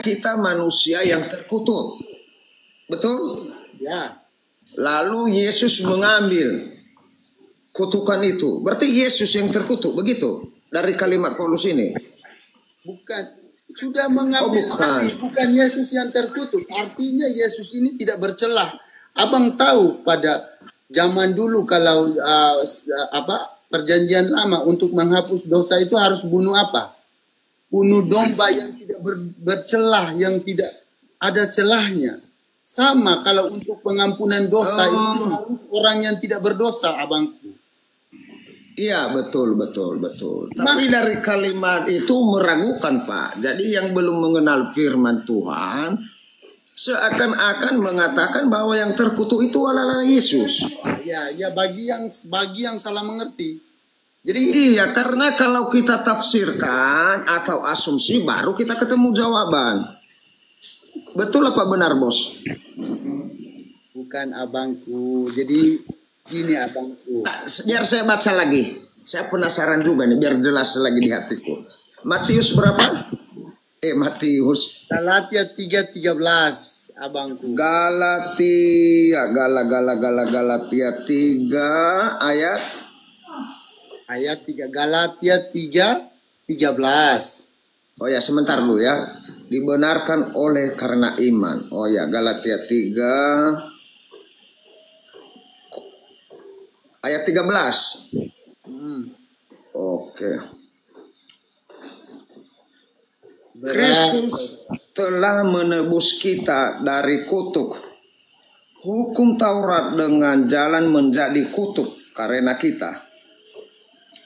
kita manusia yang terkutuk. Betul? Ya. Lalu Yesus mengambil kutukan itu. Berarti Yesus yang terkutuk, begitu? Dari kalimat Paulus ini. Bukan. Sudah mengambil alih, bukan Yesus yang terkutuk. Artinya Yesus ini tidak bercelah. Abang tahu pada zaman dulu kalau perjanjian lama untuk menghapus dosa itu harus bunuh apa? Bunuh domba yang tidak bercelah, yang tidak ada celahnya. Sama kalau untuk pengampunan dosa itu harus orang yang tidak berdosa, abangku. Iya, betul. Tapi dari kalimat itu meragukan, Pak. Jadi yang belum mengenal firman Tuhan seakan-akan mengatakan bahwa yang terkutuk itu adalah Yesus. Ya, bagi yang salah mengerti. Jadi iya, karena kalau kita tafsirkan atau asumsi baru kita ketemu jawaban. Betul apa benar, Bos? Bukan, abangku. Jadi ini, abangku. Biar saya baca lagi. Saya penasaran juga nih, biar jelas lagi di hatiku. Matius berapa? Matius. Galatia 3:13, abangku. Galatia 3 ayat 3. Galatia 3:13. Oh ya, sebentar dulu ya. Dibenarkan oleh karena iman. Oh ya, Galatia 3 ayat 13. Oke. Kristus telah menebus kita dari kutuk hukum Taurat dengan jalan menjadi kutuk karena kita.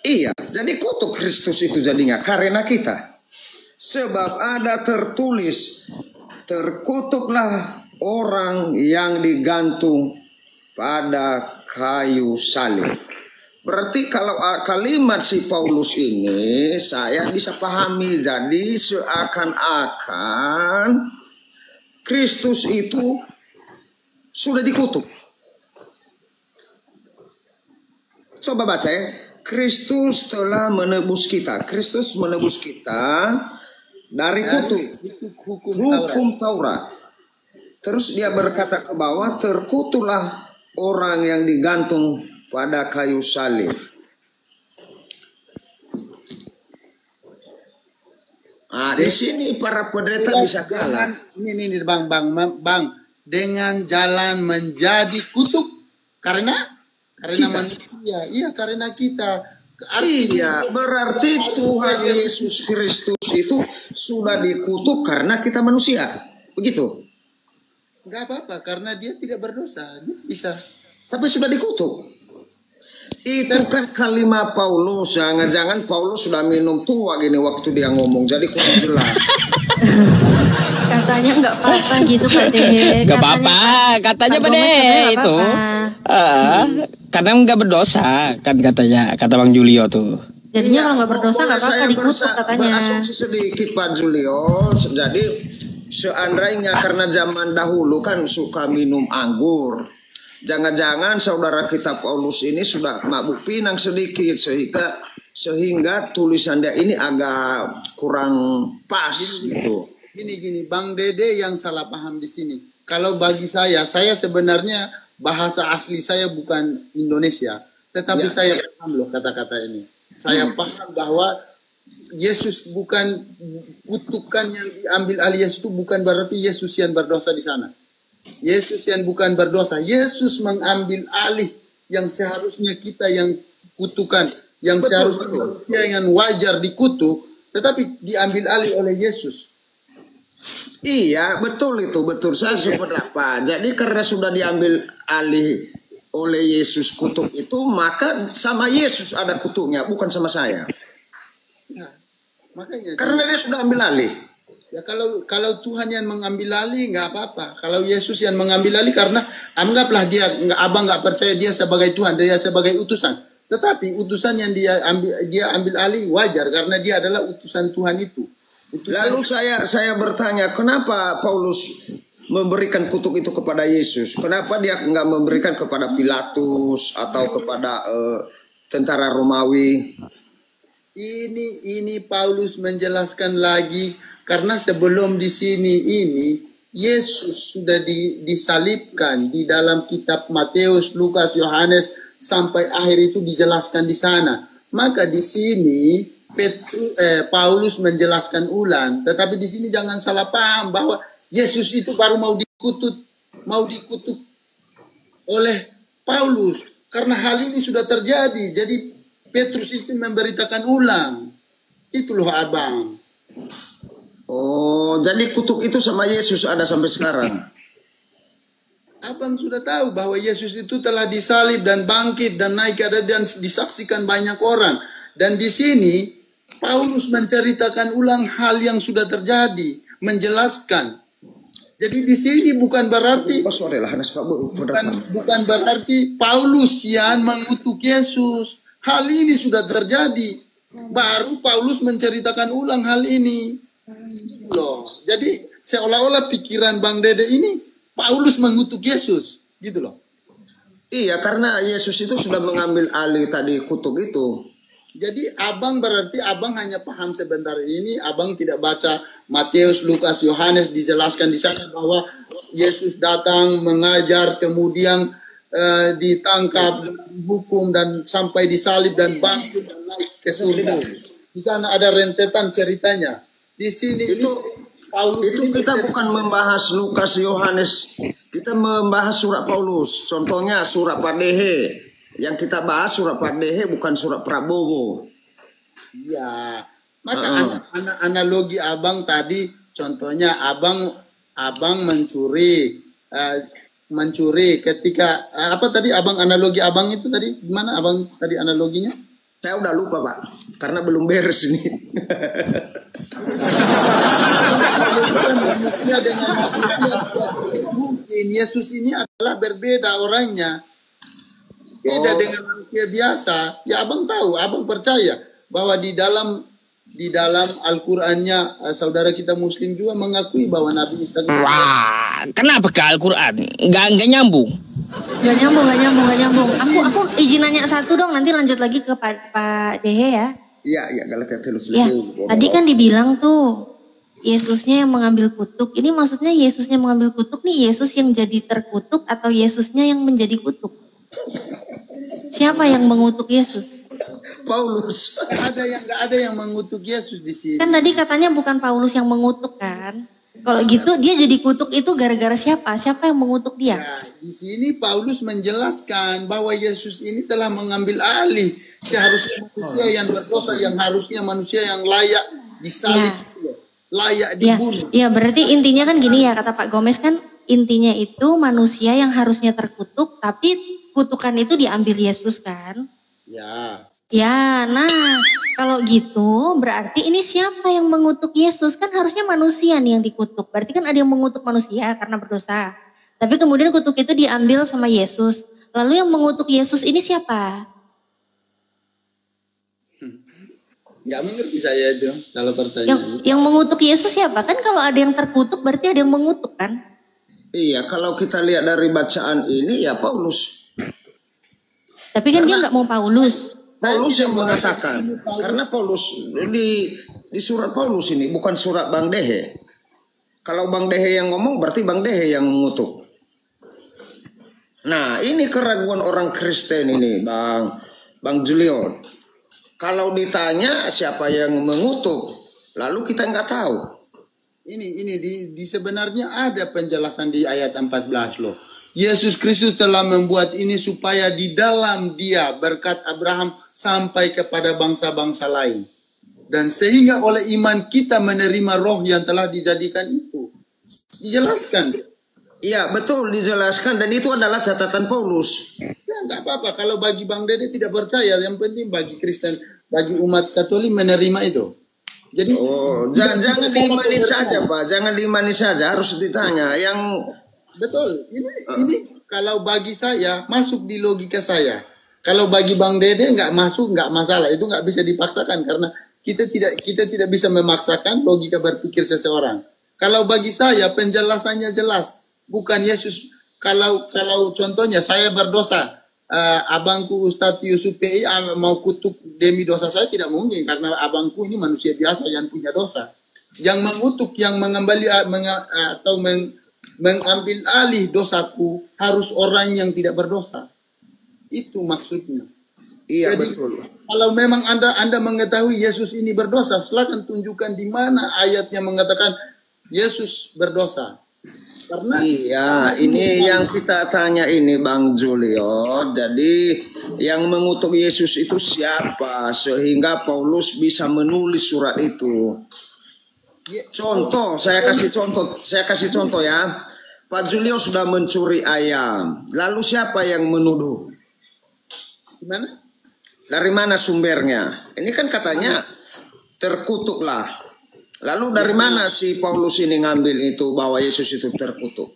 Iya, jadi kutuk Kristus itu jadinya karena kita. Sebab ada tertulis, terkutuklah orang yang digantung pada kayu salib. Berarti kalau kalimat si Paulus ini saya bisa pahami, jadi seakan-akan Kristus itu sudah dikutuk. Coba baca ya. Kristus telah menebus kita. Kristus menebus kita dari kutuk hukum Taurat. Terus dia berkata ke bawah, terkutuklah orang yang digantung pada kayu salib. Di sini para pendeta bisa kalah. Ini bang, dengan jalan menjadi kutuk karena manusia. Iya, karena kita. Iya, berarti Tuhan Yesus Kristus itu sudah dikutuk karena kita manusia. Begitu? Enggak apa-apa, karena dia tidak berdosa. Dia bisa. Tapi sudah dikutuk. Itu kan kalimat Paulus. Jangan-jangan Paulus sudah minum tua gini waktu dia ngomong. Jadi kurang jelas. Katanya nggak apa-apa gitu, Pak Deh. Nggak apa-apa, katanya Pak Deh itu. Karena nggak berdosa kan katanya, kata Bang Julio tuh. Jadinya kalau nggak berdosa nggak apa-apa dikutuk katanya. Berasumsi sedikit Pak Julio. Jadi seandainya karena zaman dahulu kan suka minum anggur. Jangan-jangan saudara kita Paulus ini sudah mabuk pinang sedikit sehingga tulisan dia ini agak kurang pas gitu. Gini, Bang Dede yang salah paham di sini. Kalau bagi saya sebenarnya bahasa asli saya bukan Indonesia, tetapi saya paham loh kata-kata ini. Saya paham bahwa Yesus bukan kutukan yang diambil alih Yesus itu bukan berarti Yesus yang berdosa di sana. Yesus yang bukan berdosa. Yesus mengambil alih yang seharusnya kita yang kutukan, yang seharusnya manusia yang wajar dikutuk, tetapi diambil alih oleh Yesus. Iya, betul itu, betul. Saya sependapat. Jadi karena sudah diambil alih oleh Yesus kutuk itu, maka sama Yesus ada kutuknya, bukan sama saya. Ya, makanya. Karena dia sudah ambil alih. Ya kalau Tuhan yang mengambil alih nggak apa-apa. Kalau Yesus yang mengambil alih karena anggaplah abang nggak percaya dia sebagai Tuhan, dia sebagai utusan. Tetapi utusan yang dia ambil alih wajar karena dia adalah utusan Tuhan itu. Lalu saya bertanya, kenapa Paulus memberikan kutuk itu kepada Yesus? Kenapa dia nggak memberikan kepada Pilatus atau kepada tentara Romawi? Ini Paulus menjelaskan lagi Karena sebelum di sini ini Yesus sudah disalibkan di dalam kitab Matius, Lukas, Yohanes sampai akhir itu dijelaskan di sana. Maka di sini Paulus menjelaskan ulang, tetapi di sini jangan salah paham bahwa Yesus itu baru mau dikutuk oleh Paulus karena hal ini sudah terjadi. Jadi Petrus itu memberitakan ulang. Itu loh abang. Oh, jadi kutuk itu sama Yesus ada sampai sekarang. Abang sudah tahu bahwa Yesus itu telah disalib dan bangkit dan naik ada dan disaksikan banyak orang. Dan di sini Paulus menceritakan ulang hal yang sudah terjadi, menjelaskan. Jadi di sini bukan berarti bukan berarti Paulus yang mengutuk Yesus. Hal ini sudah terjadi. Baru Paulus menceritakan ulang hal ini. Loh, jadi seolah-olah pikiran Bang Dede ini Paulus mengutuk Yesus, gitu loh. Iya, karena Yesus itu sudah mengambil alih tadi kutuk itu. Jadi abang berarti abang hanya paham sebentar ini, abang tidak baca Matius, Lukas, Yohanes dijelaskan di sana bahwa Yesus datang mengajar, kemudian ditangkap, hukum dan sampai disalib dan bangkit dan naik ke surga. Di sana ada rentetan ceritanya. Di sini itu Paulus itu kita bukan membahas Lukas, Yohanes, kita membahas surat Paulus. Contohnya surat Padehe. Yang kita bahas surat Padehe bukan surat Prabowo. Iya. Maka analogi abang tadi, contohnya abang mencuri ketika apa tadi abang analogi abang itu tadi gimana abang tadi analoginya? Saya udah lupa Pak, karena belum beres ini. Manusia dengan manusia tidak mungkin. Yesus ini adalah berbeda orangnya, beda dengan manusia biasa. Ya abang tahu, abang percaya bahwa di dalam Al-Qur'annya saudara kita Muslim juga mengakui bahwa Nabi Isa. Wah, kenapa ke Al-Quran? Gak nyambung. Gak nyambung. Aku izin nanya satu dong, nanti lanjut lagi ke Pak Dehe ya. Iya, Galatia 3:10. Ya, tadi kan dibilang tuh Yesusnya yang mengambil kutuk. Ini maksudnya Yesusnya mengambil kutuk nih, Yesus yang jadi terkutuk atau Yesusnya yang menjadi kutuk? Siapa yang mengutuk Yesus? Paulus. Nggak ada yang mengutuk Yesus di sini. Kan tadi katanya bukan Paulus yang mengutuk kan? Kalau gitu dia jadi kutuk itu gara-gara siapa? Siapa yang mengutuk dia? Nah, di sini Paulus menjelaskan bahwa Yesus ini telah mengambil alih seharusnya manusia yang berdosa, yang harusnya manusia yang layak disalib, layak dibunuh. Ya, berarti intinya kan gini ya, kata Pak Gomez kan intinya itu manusia yang harusnya terkutuk, tapi kutukan itu diambil Yesus kan? Ya. Ya, nah kalau gitu berarti ini siapa yang mengutuk Yesus? Kan harusnya manusia nih yang dikutuk. Berarti kan ada yang mengutuk manusia karena berdosa. Tapi kemudian kutuk itu diambil sama Yesus. Lalu yang mengutuk Yesus ini siapa? Nggak mengerti saya itu kalau pertanyaan. Yang mengutuk Yesus siapa? Kan kalau ada yang terkutuk berarti ada yang mengutuk kan? Iya, kalau kita lihat dari bacaan ini ya Paulus. Tapi kan dia nggak mau Paulus. Paulus yang mengatakan, karena Paulus di surat Paulus ini bukan surat Bang Dehe. Kalau Bang Dehe yang ngomong berarti Bang Dehe yang mengutuk. Nah, ini keraguan orang Kristen ini, Bang Julio. Kalau ditanya siapa yang mengutuk, lalu kita nggak tahu. Ini di sebenarnya ada penjelasan di ayat 14 loh. Yesus Kristus telah membuat ini supaya di dalam Dia berkat Abraham sampai kepada bangsa-bangsa lain. Dan sehingga oleh iman kita menerima roh yang telah dijadikan itu. Dijelaskan. Iya, betul dijelaskan dan itu adalah catatan Paulus. Ya enggak apa-apa kalau bagi Bang Dede tidak percaya, yang penting bagi Kristen, bagi umat Katolik menerima itu. Jadi jangan diimani saja, Pak. Jangan diimani saja, harus ditanya yang betul. Ini kalau bagi saya masuk di logika saya. Kalau bagi Bang Dede nggak masuk, nggak masalah. Itu nggak bisa dipaksakan karena kita tidak bisa memaksakan logika berpikir seseorang. Kalau bagi saya penjelasannya jelas. Bukan Yesus. Kalau contohnya saya berdosa, abangku Ustadz Yusuf PI mau kutuk demi dosa saya tidak mungkin karena abangku ini manusia biasa yang punya dosa. Yang mengutuk, yang mengambil alih dosaku harus orang yang tidak berdosa. Itu maksudnya. Iya, Jadi betul. kalau memang Anda mengetahui Yesus ini berdosa, silakan tunjukkan di mana ayatnya mengatakan Yesus berdosa. Karena Iya, ini yang kita tanya ini Bang Julio. Jadi yang mengutuk Yesus itu siapa sehingga Paulus bisa menulis surat itu? Contoh, saya kasih contoh ya. Pak Julio sudah mencuri ayam. Lalu siapa yang menuduh? gimana? Dari mana sumbernya? Ini kan katanya terkutuklah. Lalu dari mana si Paulus ini ngambil itu bahwa Yesus itu terkutuk?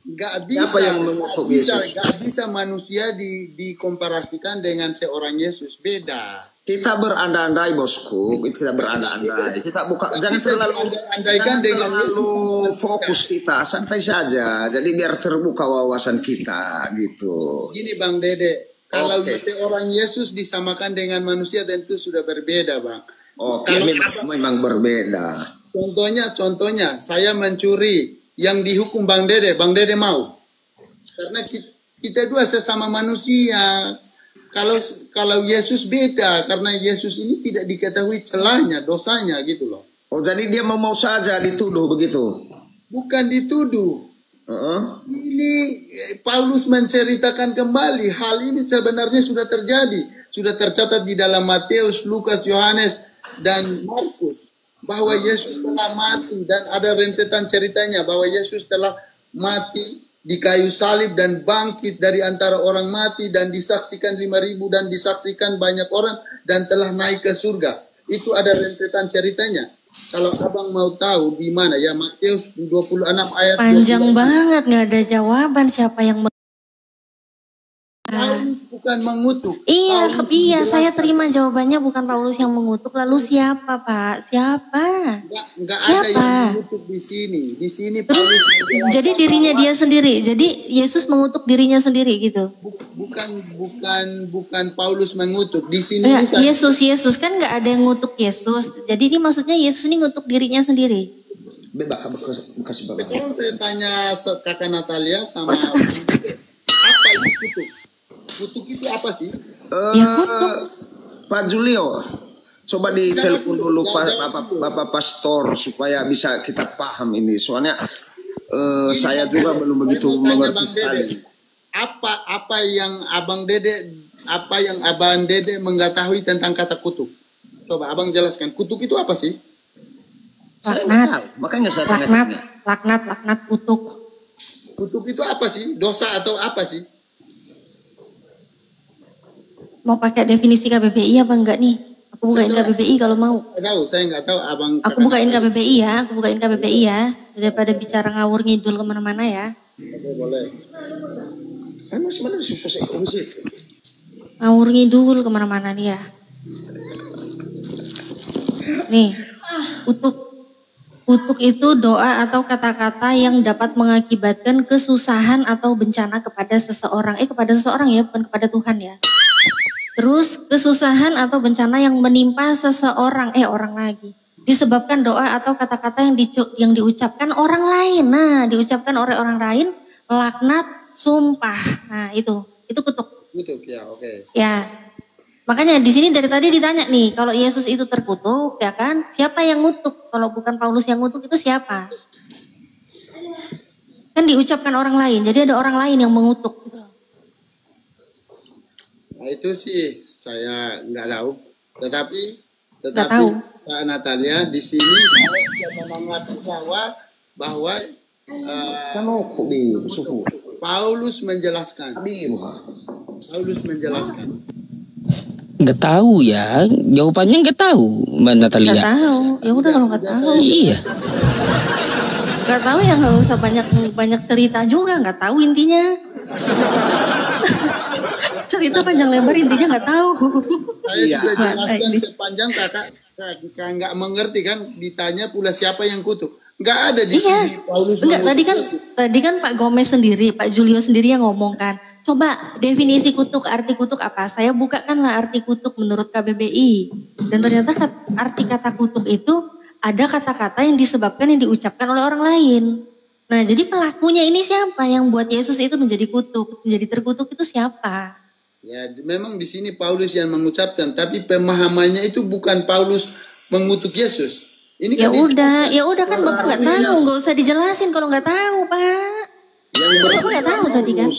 Gak bisa. Siapa yang mengutuk Yesus? Gak bisa manusia dikomparasikan dengan seorang Yesus. Beda. Kita berandai-andai bosku, kita berandai-andai. Kita buka, jangan terlalu fokus kita, santai saja. Jadi biar terbuka wawasan kita gitu. Gini Bang Dede, kalau orang Yesus disamakan dengan manusia tentu sudah berbeda Bang. Oke, memang berbeda. Contohnya, saya mencuri, yang dihukum Bang Dede mau? Karena kita dua sesama manusia. Kalau Yesus beda, karena Yesus ini tidak diketahui celahnya, dosanya gitu loh. Oh, jadi dia mau saja dituduh begitu? Bukan dituduh. Ini Paulus menceritakan kembali hal ini sebenarnya sudah terjadi, sudah tercatat di dalam Matius, Lukas, Yohanes, dan Markus bahwa Yesus telah mati, dan ada rentetan ceritanya bahwa Yesus telah mati di kayu salib dan bangkit dari antara orang mati dan disaksikan 5.000 dan disaksikan banyak orang dan telah naik ke surga. Itu ada rentetan ceritanya. Kalau abang mau tahu di mana ya, Matius 26 ayat panjang 26. banget, nggak ada jawaban siapa yang Paulus bukan mengutuk. Iya, Paulus iya, saya menjelaskan. terima jawabannya, bukan Paulus yang mengutuk. Lalu siapa, Pak? Siapa? Enggak ada Siapa? yang mengutuk di sini. Di sini Terus, Paulus menjelaskan jadi dirinya bahwa dia sendiri. Jadi Yesus mengutuk dirinya sendiri gitu. bukan Paulus mengutuk. Di sini Enggak, ini Yesus kan nggak ada yang ngutuk Yesus. Jadi ini maksudnya Yesus ini ngutuk dirinya sendiri. Bekas bapak. Kalau saya tanya kakak Natalia sama apa itu kutuk? Kutuk itu apa sih? Ya, kutuk. Pak Julio, coba ditelepon dulu Bapak Pastor supaya bisa kita paham ini. Soalnya saya juga belum begitu mengerti sekali. Apa yang Abang Dede mengetahui tentang kata kutuk? Coba Abang jelaskan. Kutuk itu apa sih? Saya nggak tahu, makanya saya tanya. Laknat, kutuk. Kutuk itu apa sih? Dosa atau apa sih? Mau pakai definisi KBBI apa enggak nih? Aku bukain KBBI kalau mau. Saya nggak tahu Abang. Aku bukain KBBI ya. Daripada bicara ngawur ngidul kemana-mana ya. Boleh. Emang sebenarnya susah saya itu. Ngawur ngidul kemana-mana nih ya. Nih, kutuk itu doa atau kata-kata yang dapat mengakibatkan kesusahan atau bencana kepada seseorang. Kepada seseorang ya, bukan kepada Tuhan ya. Terus kesusahan atau bencana yang menimpa seseorang, orang lagi. Disebabkan doa atau kata-kata yang diucapkan orang lain. Nah, diucapkan oleh orang lain, laknat, sumpah. Nah, itu kutuk. Kutuk ya, oke. Ya. Makanya di sini dari tadi ditanya nih, kalau Yesus itu terkutuk, ya kan? Siapa yang ngutuk? Kalau bukan Paulus yang ngutuk itu siapa? Kan diucapkan orang lain, jadi ada orang lain yang mengutuk gitu loh. Nah, itu sih saya nggak tahu. Tetapi tahu. Kak Natalia di sini saya sudah mengaku bahwa Paulus menjelaskan. Nggak tahu ya, jawabannya nggak tahu Mbak Natalia. Nggak tahu, ya udah kalau nggak tahu. Iya. Nggak tahu ya nggak usah banyak cerita juga, nggak tahu intinya. Cerita panjang lebar intinya nggak tahu. Saya sudah jelaskan sepanjang kakak nggak mengerti kan, ditanya pula siapa yang kutuk. Nggak ada di sini Paulus. Enggak, tadi kan Pak Gomez sendiri, Pak Julio sendiri yang ngomong kan. Coba definisi kutuk, arti kutuk apa? Saya bukakanlah arti kutuk menurut KBBI. Dan ternyata arti kata kutuk itu ada kata-kata yang disebabkan yang diucapkan oleh orang lain. Nah, jadi pelakunya ini siapa yang buat Yesus itu menjadi kutuk, menjadi terkutuk itu siapa? Ya, memang di sini Paulus yang mengucapkan, tapi pemahamannya itu bukan Paulus mengutuk Yesus. Ini Ya kan udah kan Bapak nggak tahu, nggak usah dijelasin kalau nggak tahu, Pak. Bapak nggak tahu tadi kan?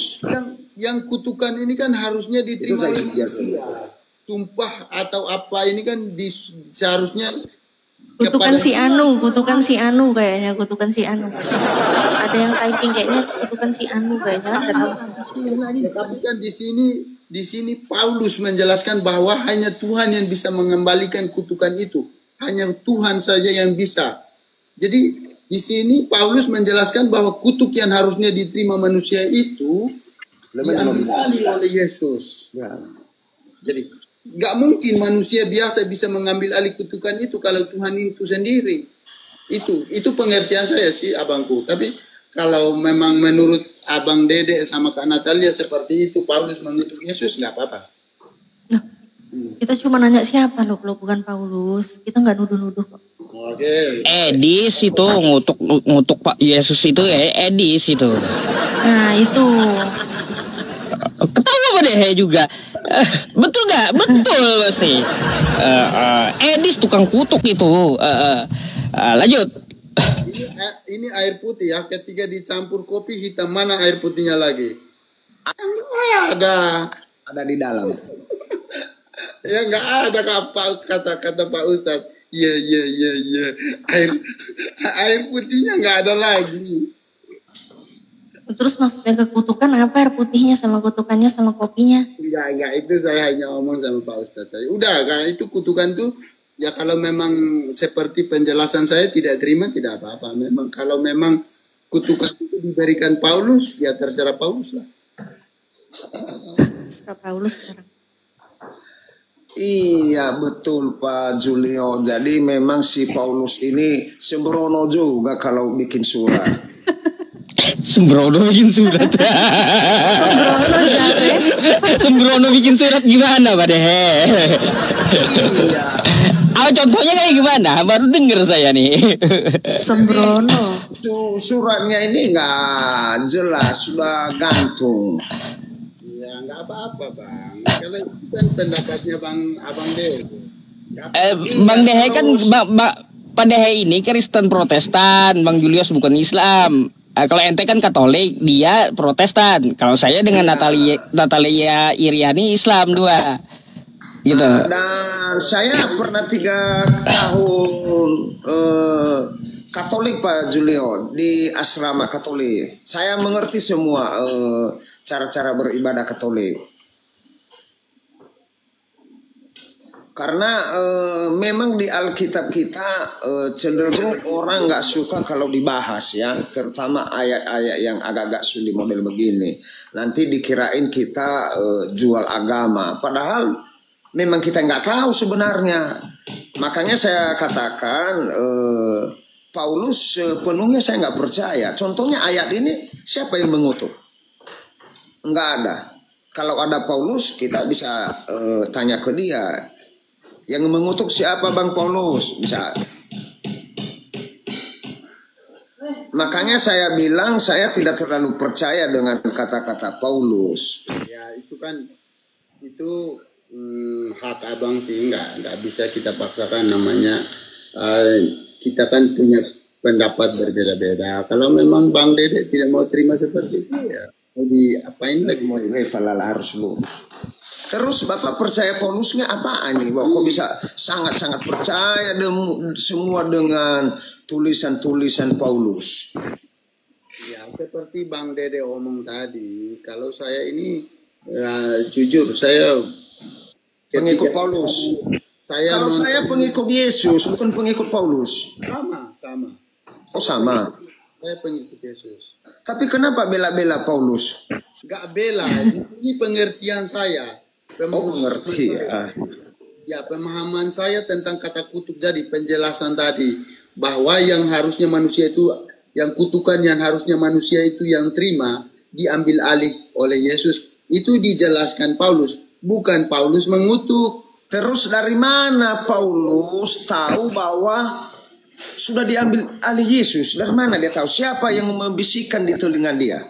yang kutukan ini kan harusnya diterima oleh manusia. Sumpah atau apa ini kan seharusnya Kutukan si Anu kayaknya, kutukan si Anu. Ada yang typing kayaknya kutukan si Anu kayaknya, kan nggak tahu. Tapi kan di sini Paulus menjelaskan bahwa hanya Tuhan yang bisa mengembalikan kutukan itu. Hanya Tuhan saja yang bisa. Jadi di sini Paulus menjelaskan bahwa kutuk yang harusnya diterima manusia itu diambil alih oleh Yesus. Ya. Jadi nggak mungkin manusia biasa bisa mengambil alih kutukan itu kalau Tuhan itu sendiri. Itu pengertian saya sih, abangku. Tapi kalau memang menurut abang Dede sama Kak Natalia seperti itu, Paulus mengutuk Yesus, nggak apa-apa. Nah, kita cuma nanya siapa loh, bukan Paulus. Kita nggak nuduh-nuduh kok. Oke. Edis itu ngutuk Pak Yesus itu Edis itu. Nah itu. Ketawa apa deh juga. Betul gak? Betul pasti. Edis tukang kutuk itu. Lanjut. Ini air putih ya. Ketika dicampur kopi hitam, mana air putihnya lagi? Ada di dalam. Ya nggak ada kata-kata Pak Ustadz. Iya. Air putihnya nggak ada lagi. Terus maksudnya kekutukan apa air putihnya sama kutukannya sama kopinya? Enggak, itu saya hanya ngomong sama Pak Ustadz. Udah, kan itu kutukan tuh, ya kalau memang seperti penjelasan saya tidak terima, tidak apa-apa. Memang kalau memang kutukan itu diberikan Paulus, ya terserah Paulus lah. Terserah Paulus sekarang. Iya betul Pak Julio. Jadi memang si Paulus ini sembrono juga kalau bikin surat. Sembrono bikin surat. Sembrono bikin surat gimana Pak Dehe? Iya. Contohnya kayak gimana? Baru denger saya nih. Sembrono. Suratnya ini nggak jelas, sudah gantung. Ya nggak apa-apa Bang. Kalau itu kan pendapatnya Abang Dehe. Bang Dehe kan Pak Dehe ini Kristen Protestan, Bang Julius bukan Islam. Kalau ente kan Katolik, dia Protestan. Kalau saya dengan Natalia Iriani Islam dua, gitu. Dan saya pernah 3 tahun Katolik Pak Julio di asrama Katolik. Saya mengerti semua cara-cara beribadah Katolik. Karena memang di Alkitab kita cenderung orang nggak suka kalau dibahas ya, terutama ayat-ayat yang agak-agak sulit model begini. Nanti dikirain kita jual agama, padahal memang kita nggak tahu sebenarnya. Makanya saya katakan Paulus sepenuhnya saya nggak percaya. Contohnya ayat ini siapa yang mengutuk? Nggak ada. Kalau ada Paulus kita bisa tanya ke dia. Yang mengutuk siapa Bang Paulus? Bisa. Makanya saya bilang saya tidak terlalu percaya dengan kata-kata Paulus. Ya itu kan hak abang sih, nggak bisa kita paksakan, namanya kita kan punya pendapat berbeda-beda. Kalau memang Bang Dede tidak mau terima seperti itu ya mau diapain lagi? Mau harus lurus. Terus Bapak percaya Paulusnya apaan nih? Kok bisa sangat-sangat percaya semua dengan tulisan-tulisan Paulus? Ya seperti Bang Dede omong tadi, kalau saya ini jujur saya pengikut Paulus. Kalau saya pengikut Yesus bukan pengikut Paulus. Sama. Oh sama. Saya pengikut Yesus. Tapi kenapa bela-bela Paulus? Gak bela, ini pengertian saya. Mengerti ya. Ya pemahaman saya tentang kata kutuk, jadi penjelasan tadi bahwa yang harusnya manusia itu, yang kutukan yang harusnya manusia itu yang terima diambil alih oleh Yesus, itu dijelaskan Paulus, bukan Paulus mengutuk. Terus dari mana Paulus tahu bahwa sudah diambil alih Yesus. Dari mana dia tahu? Siapa yang membisikkan di telinga dia?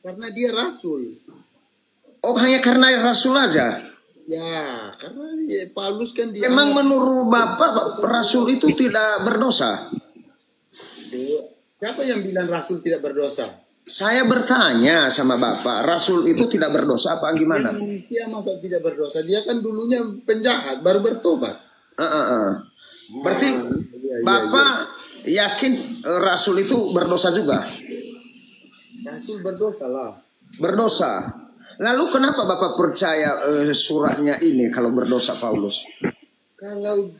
Karena dia rasul. Oh, hanya karena rasul aja? Ya, karena Paulus kan dia. Memang menurut Bapak rasul itu tidak berdosa? Siapa yang bilang rasul tidak berdosa? Saya bertanya sama Bapak, rasul itu tidak berdosa apa gimana? Manusia masa tidak berdosa? Dia kan dulunya penjahat, baru bertobat. Berarti Bapak yakin rasul itu berdosa juga? Rasul berdosa lah. Berdosa. Lalu kenapa Bapak percaya suratnya ini kalau berdosa Paulus? Kalau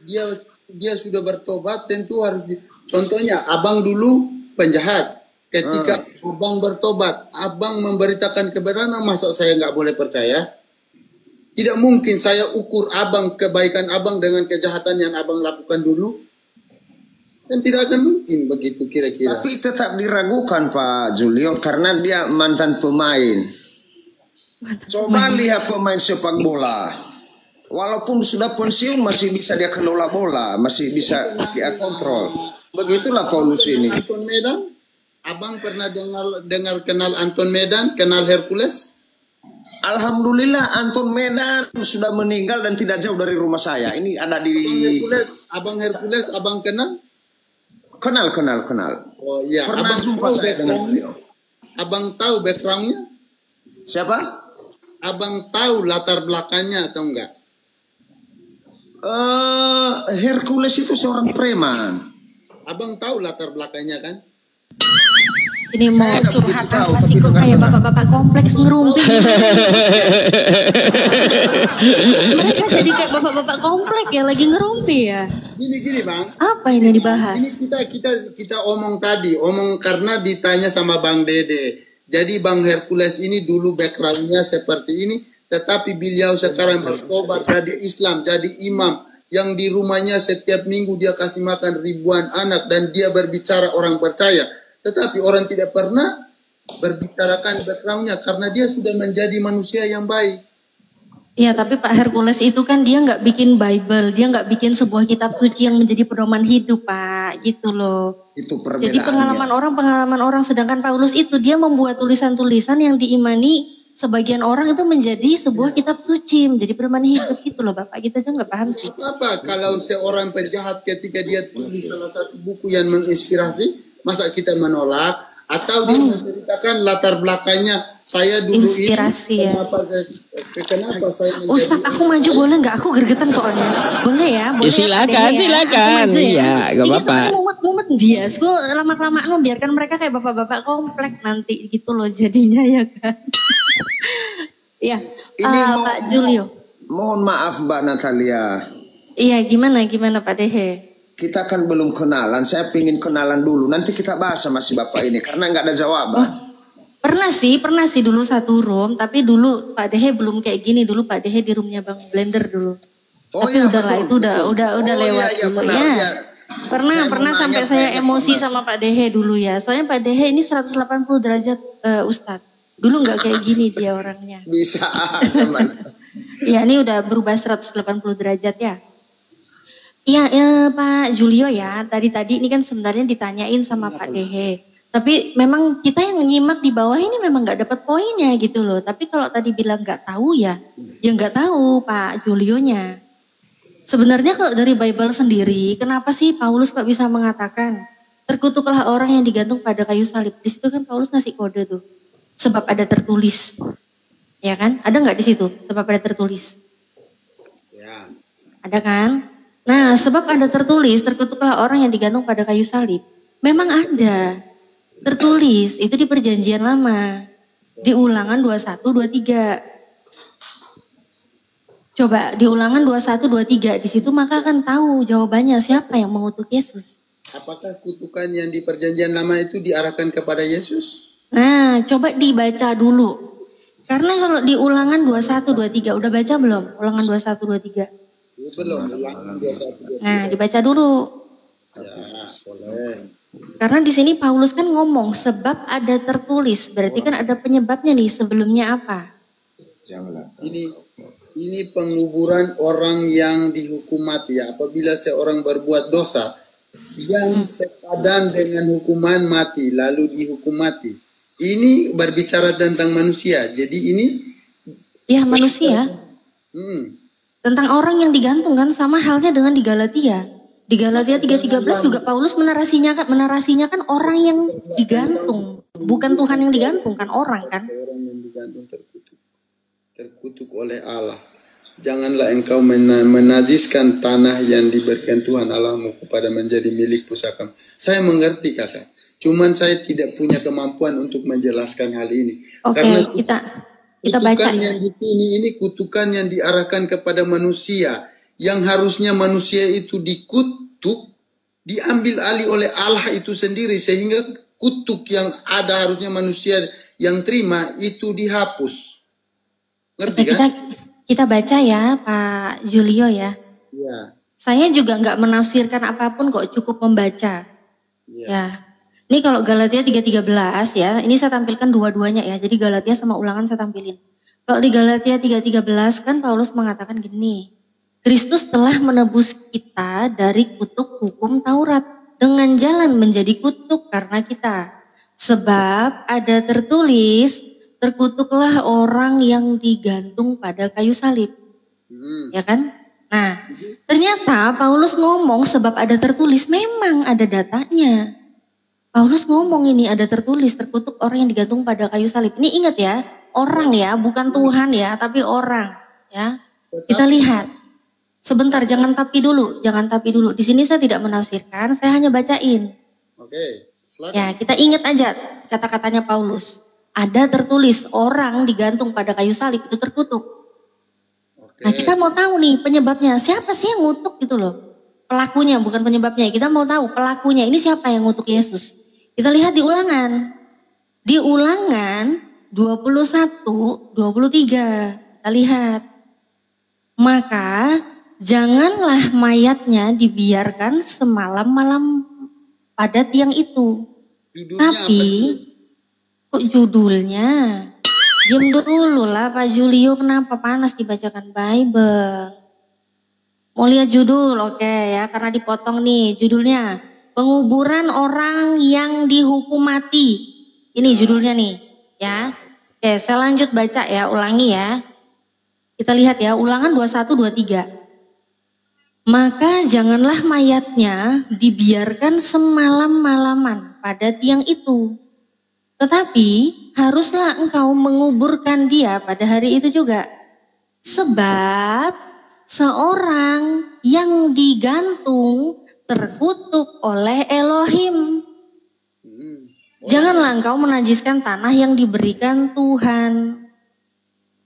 dia sudah bertobat tentu harus contohnya abang dulu penjahat. Ketika abang bertobat, abang memberitakan kebenaran, masa saya nggak boleh percaya? Tidak mungkin saya ukur abang, kebaikan abang dengan kejahatan yang abang lakukan dulu. Dan tidak akan mungkin begitu kira-kira. Tapi tetap diragukan Pak Julio karena dia mantan pemain. Coba lihat pemain sepak bola. Walaupun sudah pensiun masih bisa dia kelola bola, masih bisa dia kontrol. Begitulah Paulus ini. Anton Medan, abang pernah dengar kenal Anton Medan, kenal Hercules? Alhamdulillah Anton Medan sudah meninggal dan tidak jauh dari rumah saya. Ini ada di Abang Hercules, abang kenal? Kenal. Oh iya, Pernah abang jumpa tahu saya dengan beliau. Abang tahu backgroundnya? Siapa? Abang tahu latar belakangnya atau enggak? Hercules itu seorang preman. Abang tahu latar belakangnya kan? Ini mau Saya nggak begitu curhat tahu, apa tapi sih kok dengar kayak dengar. bapak-bapak kompleks ngerumpi. Mereka jadi kayak bapak-bapak komplek ya lagi ngerumpi ya. Gini bang. Apa ini yang dibahas? Ini kita omong karena ditanya sama Bang Dede. Jadi Bang Hercules ini dulu backgroundnya seperti ini, tetapi beliau sekarang bertobat jadi Islam, jadi imam. Yang di rumahnya setiap minggu dia kasih makan ribuan anak dan dia berbicara orang percaya. Tetapi orang tidak pernah berbicarakan backgroundnya karena dia sudah menjadi manusia yang baik. Iya, tapi Pak Hercules itu kan dia nggak bikin Bible, dia nggak bikin sebuah kitab suci yang menjadi pedoman hidup, Pak, gitu loh. Itu perbedaannya. Jadi pengalaman orang, sedangkan Paulus itu dia membuat tulisan-tulisan yang diimani sebagian orang itu menjadi sebuah kitab suci, menjadi pedoman hidup gitu loh, Bapak. Kita juga nggak paham sih. Apa kalau seorang penjahat ketika dia tulis salah satu buku yang menginspirasi, masa kita menolak? Atau dia menceritakan latar belakangnya, saya dulu inspirasi ini, ya. kenapa saya menjadi... Ustadz, aku maju boleh nggak? Aku gergetan soalnya. Boleh ya? Boleh Ya, silakan. Aku maju ya. Iya, nggak Ini apa-apa. soalnya mumet dia. Gue lama-kelamaan membiarkan mereka kayak bapak-bapak komplek nanti gitu loh jadinya ya kan. Iya, Ini Pak Julio. Mohon maaf Mbak Natalia. Iya, gimana Pak Dehe? Kita kan belum kenalan. Saya pengen kenalan dulu. Nanti kita bahas sama si Bapak ini karena nggak ada jawaban. Pernah sih dulu satu room, tapi dulu Pak Dehe belum kayak gini. Dulu Pak Dehe di roomnya Bang Blender dulu. Oh tapi iya, udah lah, itu betul. udah lewat iya, dulu benar, ya. iya. Saya Pernah mau sampai nanya, saya kayaknya emosi pernah. sama Pak Dehe dulu ya. Soalnya Pak Dehe ini 180 derajat Ustadz. Dulu nggak kayak gini dia orangnya. Bisa aja man. Iya, ini udah berubah 180 derajat ya. Iya, Pak Julio ya. Tadi ini kan sebenarnya ditanyain sama Pak Dehe. Tapi memang kita yang nyimak di bawah ini memang nggak dapat poinnya gitu loh. Tapi kalau tadi bilang nggak tahu ya nggak tahu Pak Julionya. Sebenarnya kalau dari Bible sendiri, kenapa sih Paulus kok bisa mengatakan terkutuklah orang yang digantung pada kayu salib? Di situ kan Paulus ngasih kode tuh. Sebab ada tertulis. Ya kan? Ada nggak di situ? Sebab ada tertulis. Ya. Ada kan? Nah, sebab ada tertulis, terkutuklah orang yang digantung pada kayu salib. Memang ada. Tertulis, itu di perjanjian lama. Di ulangan 21, 23. Coba di ulangan 21, 23. Di situ maka akan tahu jawabannya siapa yang mengutuk Yesus. Apakah kutukan yang di perjanjian lama itu diarahkan kepada Yesus? Nah, coba dibaca dulu. Karena kalau di ulangan 21, 23, udah baca belum? Ulangan 21, 23. Belum, ulangan 21. Nah, dibaca dulu. Ya, boleh. Karena di sini Paulus kan ngomong sebab ada tertulis, berarti kan ada penyebabnya nih sebelumnya apa? Janganlah. Ini penguburan orang yang dihukum mati ya. Apabila seorang berbuat dosa, yang sepadan dengan hukuman mati lalu dihukum mati. Ini berbicara tentang manusia. Jadi ini Ya manusia. hmm, Tentang orang yang digantung kan, sama halnya dengan di Galatia. Di Galatia 3:13 juga Paulus menarasinya kan orang yang digantung. Bukan Tuhan yang digantung kan, orang kan. orang yang digantung terkutuk oleh Allah. Janganlah engkau menajiskan tanah yang diberikan Tuhan Allahmu kepada menjadi milik pusaka. Saya mengerti kakak. Cuman saya tidak punya kemampuan untuk menjelaskan hal ini. Oke, Karena kita baca kutukan ya. yang di sini ini kutukan yang diarahkan kepada manusia. Yang harusnya manusia itu dikutuk, diambil alih oleh Allah itu sendiri. Sehingga kutuk yang ada harusnya manusia yang terima itu dihapus. Ngerti kan? Kita baca ya Pak Julio ya. Ya. Saya juga nggak menafsirkan apapun kok, cukup membaca. Ya. Ya. Ini kalau Galatia 3:13 ya, ini saya tampilkan dua-duanya ya. Jadi Galatia sama Ulangan saya tampilin. Kalau di Galatia 3:13 kan Paulus mengatakan gini. Kristus telah menebus kita dari kutuk hukum Taurat dengan jalan menjadi kutuk karena kita. Sebab ada tertulis, terkutuklah orang yang digantung pada kayu salib. Ya kan? Nah, ternyata Paulus ngomong sebab ada tertulis, memang ada datanya. Paulus ngomong ini ada tertulis, terkutuk orang yang digantung pada kayu salib. Ini ingat ya, orang ya, bukan Tuhan ya, tapi orang ya. Kita lihat. Sebentar, jangan tapi dulu. Di sini saya tidak menafsirkan, saya hanya bacain. Oke, silakan. Ya, kita ingat aja kata-katanya Paulus. Ada tertulis orang digantung pada kayu salib itu terkutuk. Oke. Nah, kita mau tahu nih penyebabnya. Siapa sih yang ngutuk gitu loh? Pelakunya, bukan penyebabnya. Kita mau tahu pelakunya. Ini siapa yang ngutuk Yesus? Kita lihat di Ulangan. Di Ulangan 21:23. Kita lihat. Maka janganlah mayatnya dibiarkan semalam-malam pada tiang itu. Judulnya Tapi, kok judulnya? Diam dulu lah Pak Julio, kenapa panas dibacakan Bible? Mau lihat judul, oke ya, karena dipotong nih judulnya. Penguburan orang yang dihukum mati. Ini judulnya nih, ya. Oke, saya lanjut baca ya, ulangi ya. Kita lihat ya, Ulangan 21:23. Maka janganlah mayatnya dibiarkan semalam-malaman pada tiang itu. Tetapi haruslah engkau menguburkan dia pada hari itu juga. Sebab seorang yang digantung terkutuk oleh Elohim. Janganlah engkau menajiskan tanah yang diberikan Tuhan.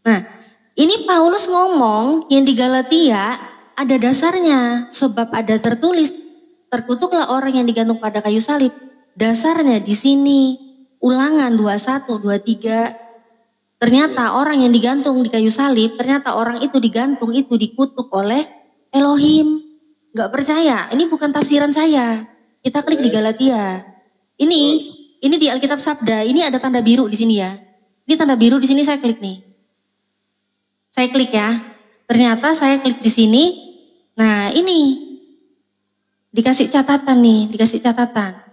Nah, ini Paulus ngomong yang di Galatia ada dasarnya. Sebab ada tertulis, terkutuklah orang yang digantung pada kayu salib. Dasarnya di sini. Ulangan 21:23. Ternyata orang yang digantung di kayu salib, ternyata orang itu digantung itu dikutuk oleh Elohim. Gak percaya, ini bukan tafsiran saya. Kita klik di Galatia. Ini di Alkitab Sabda, ini ada tanda biru di sini ya. Ini tanda biru di sini, saya klik nih. Saya klik ya. Ternyata saya klik di sini. Nah, ini dikasih catatan nih, dikasih catatan.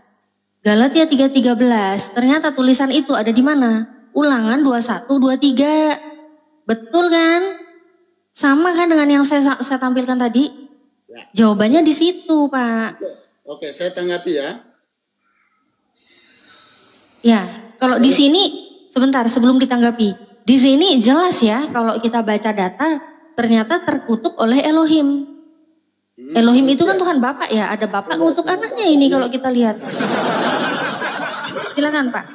Galatia 3:13. Ternyata tulisan itu ada di mana? Ulangan 21:23. Betul kan? Sama kan dengan yang saya tampilkan tadi? Ya. Jawabannya di situ, Pak. Oke, saya tanggapi ya. Ya, kalau di sini sebentar sebelum ditanggapi. Di sini jelas ya kalau kita baca data ternyata terkutuk oleh Elohim. Elohim itu kan Tuhan Bapak ya, ada Bapak ngutuk anaknya ini kalau kita lihat. Silakan, Pak.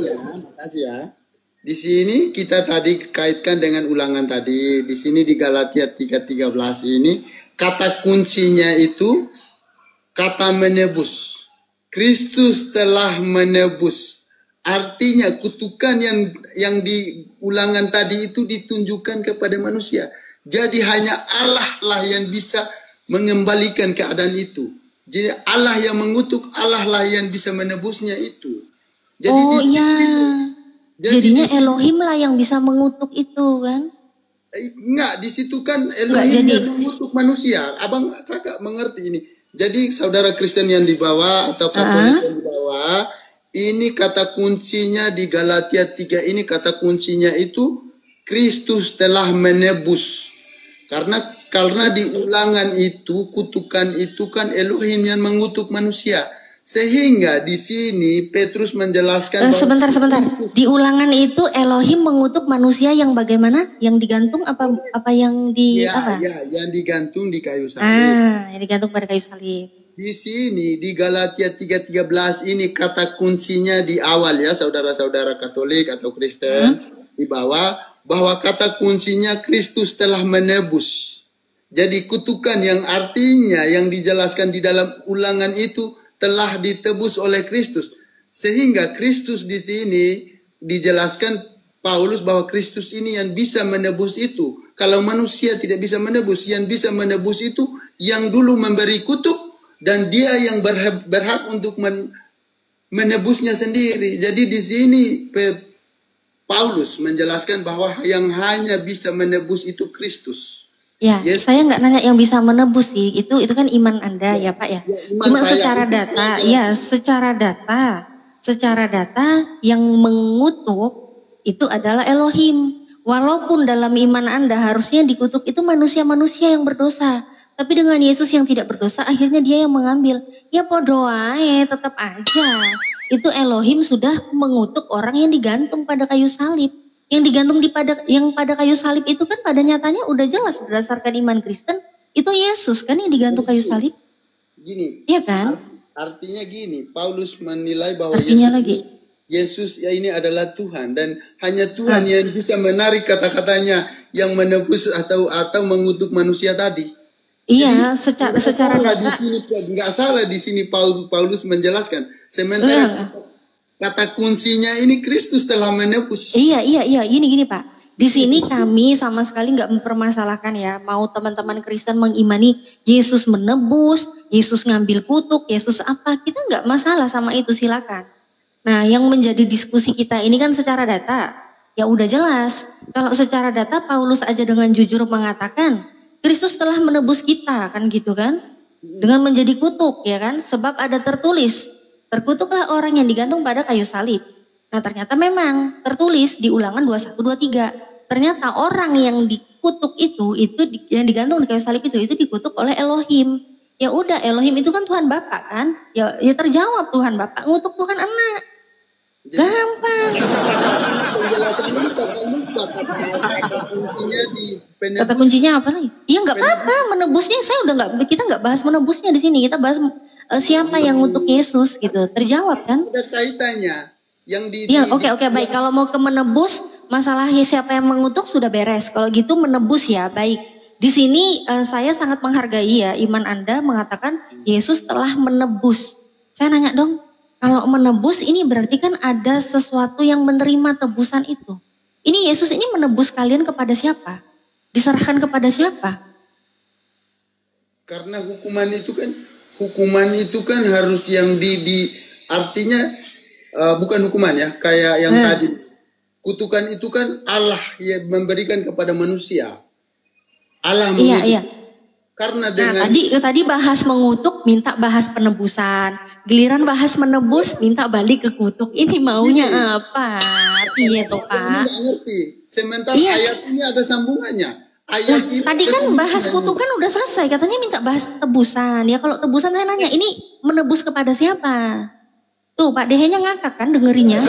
Ya, makasih ya. Di sini kita tadi kaitkan dengan Ulangan tadi. Di sini di Galatia 3:13 ini kata kuncinya itu kata menebus. Kristus telah menebus. Artinya kutukan yang di Ulangan tadi itu ditunjukkan kepada manusia. Jadi hanya Allah lah yang bisa mengembalikan keadaan itu. Jadi Allah yang mengutuk, Allah lah yang bisa menebusnya itu. Jadi iya. Jadinya Elohim lah yang bisa mengutuk itu kan? Enggak, di situ kan Elohim yang mengutuk manusia. Abang kakak mengerti ini. Jadi saudara Kristen yang di bawah atau Katolik yang di bawah, ini kata kuncinya di Galatia 3 ini, kata kuncinya itu Kristus telah menebus. Karena di ulangan itu, kutukan itu kan Elohim yang mengutuk manusia. Sehingga di sini Petrus menjelaskan sebentar. Di ulangan itu Elohim mengutuk manusia yang bagaimana? Yang digantung apa yang di apa? Ya, yang digantung di kayu salib. Yang digantung pada kayu salib. Di sini di Galatia 3:13 ini kata kuncinya di awal ya, saudara-saudara Katolik atau Kristen di bawah, bahwa kata kuncinya Kristus telah menebus. Jadi kutukan yang artinya yang dijelaskan di dalam ulangan itu telah ditebus oleh Kristus. Sehingga Kristus di sini dijelaskan Paulus bahwa Kristus ini yang bisa menebus itu. Kalau manusia tidak bisa menebus, yang bisa menebus itu yang dulu memberi kutuk dan dia yang berhak untuk menebusnya sendiri. Jadi di sini Paulus menjelaskan bahwa yang hanya bisa menebus itu Kristus. Ya, saya nggak nanya yang bisa menebus sih, itu kan iman Anda ya Pak ya. Cuma secara data yang mengutuk itu adalah Elohim. Walaupun dalam iman Anda harusnya dikutuk itu manusia-manusia yang berdosa, tapi dengan Yesus yang tidak berdosa akhirnya dia yang mengambil. Ya podo ae, tetap aja itu Elohim sudah mengutuk orang yang digantung pada kayu salib. Yang digantung pada kayu salib itu kan pada nyatanya udah jelas berdasarkan iman Kristen itu Yesus kan yang digantung kayu salib. Gini, iya kan? Artinya gini, Paulus menilai bahwa Yesus ya ini adalah Tuhan dan hanya Tuhan yang bisa menarik kata-katanya yang menebus atau mengutuk manusia tadi. Iya, jadi, secara data. Di sini nggak salah di sini Paulus menjelaskan. Sementara kata kuncinya ini Kristus telah menebus. Iya. Gini Pak. Di sini kami sama sekali nggak mempermasalahkan ya. Mau teman-teman Kristen mengimani Yesus menebus, Yesus ngambil kutuk, Yesus apa. Kita nggak masalah sama itu, silakan. Nah yang menjadi diskusi kita ini kan secara data. Ya udah jelas. Kalau secara data Paulus aja dengan jujur mengatakan Kristus telah menebus kita kan gitu kan. Dengan menjadi kutuk ya kan. Sebab ada tertulis. Terkutuklah orang yang digantung pada kayu salib. Nah ternyata memang tertulis di ulangan 21-23. Ternyata orang yang dikutuk itu yang digantung di kayu salib itu dikutuk oleh Elohim. Ya udah Elohim itu kan Tuhan Bapa kan. Ya terjawab Tuhan Bapa ngutuk Tuhan Anak. Gampang. Penjelasan ini kata kuncinya di penebus. Kata kuncinya apa lagi? Iya nggak apa-apa menebusnya kita nggak bahas menebusnya di sini. Kita bahas siapa yang ngutuk Yesus gitu. Terjawab kan? Ada kaitannya. Oke, baik. Kalau mau ke menebus, masalahnya siapa yang mengutuk sudah beres. Kalau gitu menebus ya, baik. Di sini saya sangat menghargai ya iman Anda mengatakan Yesus telah menebus. Saya nanya dong, kalau menebus ini berarti kan ada sesuatu yang menerima tebusan itu. Ini Yesus ini menebus kalian kepada siapa? Diserahkan kepada siapa? Karena hukuman itu kan harus yang artinya bukan hukuman ya, kayak yang tadi. Kutukan itu kan Allah yang memberikan kepada manusia. Allah mengutuk. Iya. Karena dengan tadi bahas mengutuk, minta bahas penebusan. Giliran bahas menebus, minta balik ke kutuk. Ini maunya apa? Iya toh Pak. Ini gak ngerti. Sementara ayat ini ada sambungannya. Tadi kan bahas kutukan udah selesai. Katanya minta bahas tebusan. Ya kalau tebusan saya nanya, ini menebus kepada siapa? Tuh Pak Dehenya ngakak kan dengerinya.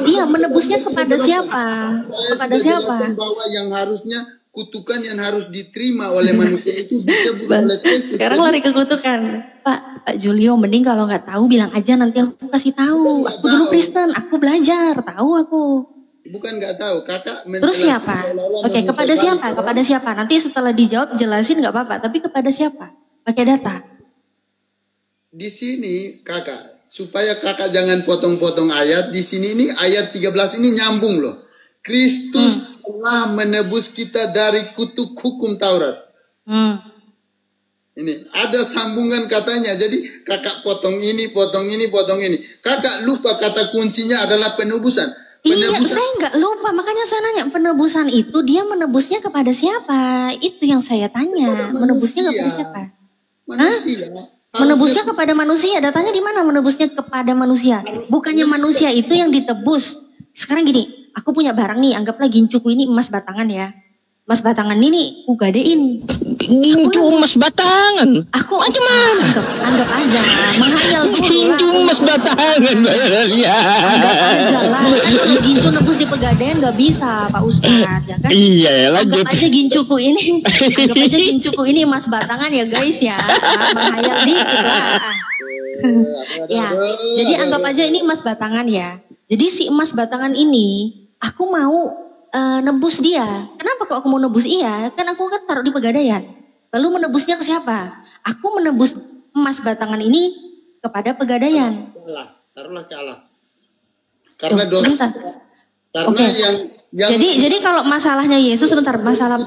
Iya menebusnya kepada siapa? Kepada siapa? Bahwa yang harusnya kutukan yang harus diterima oleh manusia itu ditebus oleh Kristus. Sekarang lari ke kutukan. Pak Julio mending kalau nggak tahu bilang aja nanti aku kasih tahu. Aku dulu Kristen, aku belajar, tahu aku. Bukan nggak tahu, kakak. Terus siapa? Oke, kepada siapa? Kepada siapa? Nanti setelah dijawab jelasin nggak apa-apa. Tapi kepada siapa? Pakai data. Di sini kakak, supaya kakak jangan potong-potong ayat. Di sini ini ayat 13 ini nyambung loh. Kristus telah menebus kita dari kutuk hukum Taurat. Ini ada sambungan katanya. Jadi kakak potong ini, potong ini, potong ini. Kakak lupa kata kuncinya adalah penebusan. Iya, saya nggak lupa. Makanya saya nanya penebusan itu dia menebusnya kepada siapa? Itu yang saya tanya. Menebusnya kepada siapa? Manusia. Menebusnya kepada manusia. Datanya di mana menebusnya kepada manusia? Bukannya manusia itu yang ditebus. Sekarang gini, aku punya barang nih, anggaplah gincuku ini emas batangan ya. Emas batangan ini ku gadein. Gincu emas batangan. Aku macam mana? Anggap aja, menghayal dulu lah. Gincu emas batangan. Ya. Anggap aja lah. Kalau gincu nebus di Pegadaian nggak bisa, Pak Ustadz, ya kan? Iya, lanjut. Anggap aja gincuku ini, anggap aja gincuku ini emas batangan ya guys ya. Menghayal dikit lah. Ya, jadi anggap aja ini emas batangan ya. Jadi si emas batangan ini, aku mau nebus dia. Kenapa kok aku mau nebus? Iya, kan aku kan taruh di Pegadaian. Lalu menebusnya ke siapa? Aku menebus emas batangan ini kepada Pegadaian. Allah, taruhlah ke Allah. Karena Loh, dosa. bentar. Karena Oke. yang Jadi kalau masalahnya Yesus sebentar, masalah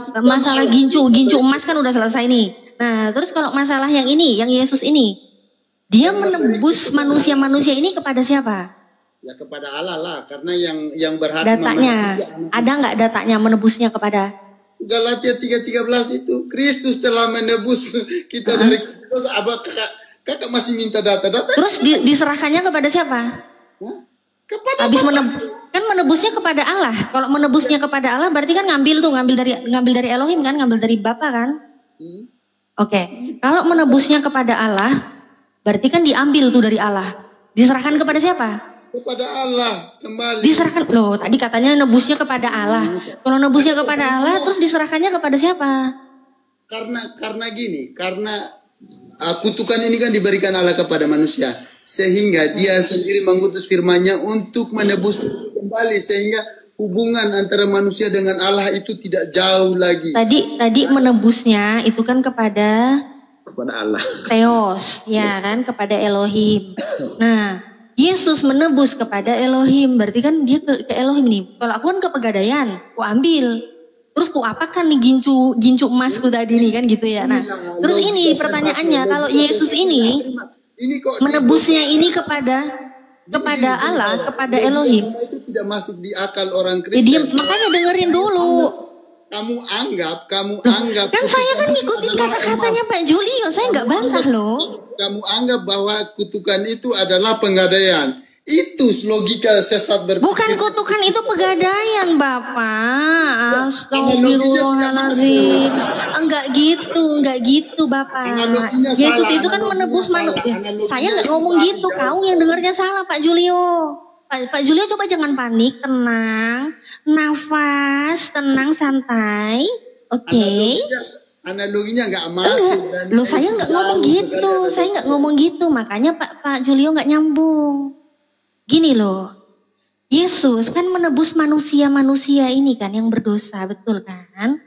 gincu emas kan udah selesai nih. Nah, terus kalau masalah yang ini, yang Yesus ini, dia menebus manusia-manusia ini kepada siapa? ya kepada Allah lah, karena yang berhak Datanya, memenebus. ada nggak datanya menebusnya kepada? Galatia 3:13 itu Kristus telah menebus kita dari dosa. Apa kakak masih minta data-data? Terus diserahkannya kepada siapa? Hah? Kepada Habis Bapa. kan menebusnya kepada Allah. Kalau menebusnya kepada Allah berarti kan ngambil dari Elohim kan, ngambil dari Bapa kan? Oke. Kalau menebusnya kepada Allah berarti kan diambil tuh dari Allah. Diserahkan kepada siapa? Kepada Allah kembali. Diserahkan loh, tadi katanya nebusnya kepada Allah. Kalau nebusnya kepada Allah terus diserahkannya kepada siapa? Karena gini, karena kutukan ini kan diberikan Allah kepada manusia, sehingga dia sendiri mengutus firman-Nya untuk menebus kembali, sehingga hubungan antara manusia dengan Allah itu tidak jauh lagi. Tadi menebusnya itu kan kepada Allah. Theos, ya kan, kepada Elohim. Nah, Yesus menebus kepada Elohim, berarti kan dia ke Elohim nih. Kalau aku kan ke Pegadaian, ku ambil. Terus ku apakan nih gincu emasku tadi nih kan gitu ya. Nah, terus ini pertanyaannya, kalau Yesus ini kok menebusnya ini kepada Allah, kepada Elohim. Itu tidak masuk di akal orang Ya, dia, Kristen. makanya dengerin dulu. Kamu anggap Kan saya kan ngikutin kata-katanya Pak Julio, saya nggak bantah loh. kamu anggap bahwa kutukan itu adalah penggadaian. Itu logika sesat berpikir. Bukan kutukan itu Pegadaian, Bapak. Analoginya Astagfirullahaladzim. Enggak gitu, Bapak. Analoginya Yesus salah, itu kan analoginya menebus manusia. salah, analoginya Saya nggak ngomong salah. gitu. Kau yang dengarnya salah, Pak Julio. Pak Julio coba jangan panik, tenang, nafas, tenang, santai. Oke. Analoginya nggak masuk. Dan Loh, saya nggak ngomong gitu. Saya nggak ngomong gitu. Makanya Pak Julio nggak nyambung. Gini loh, Yesus kan menebus manusia-manusia ini kan yang berdosa, betul kan?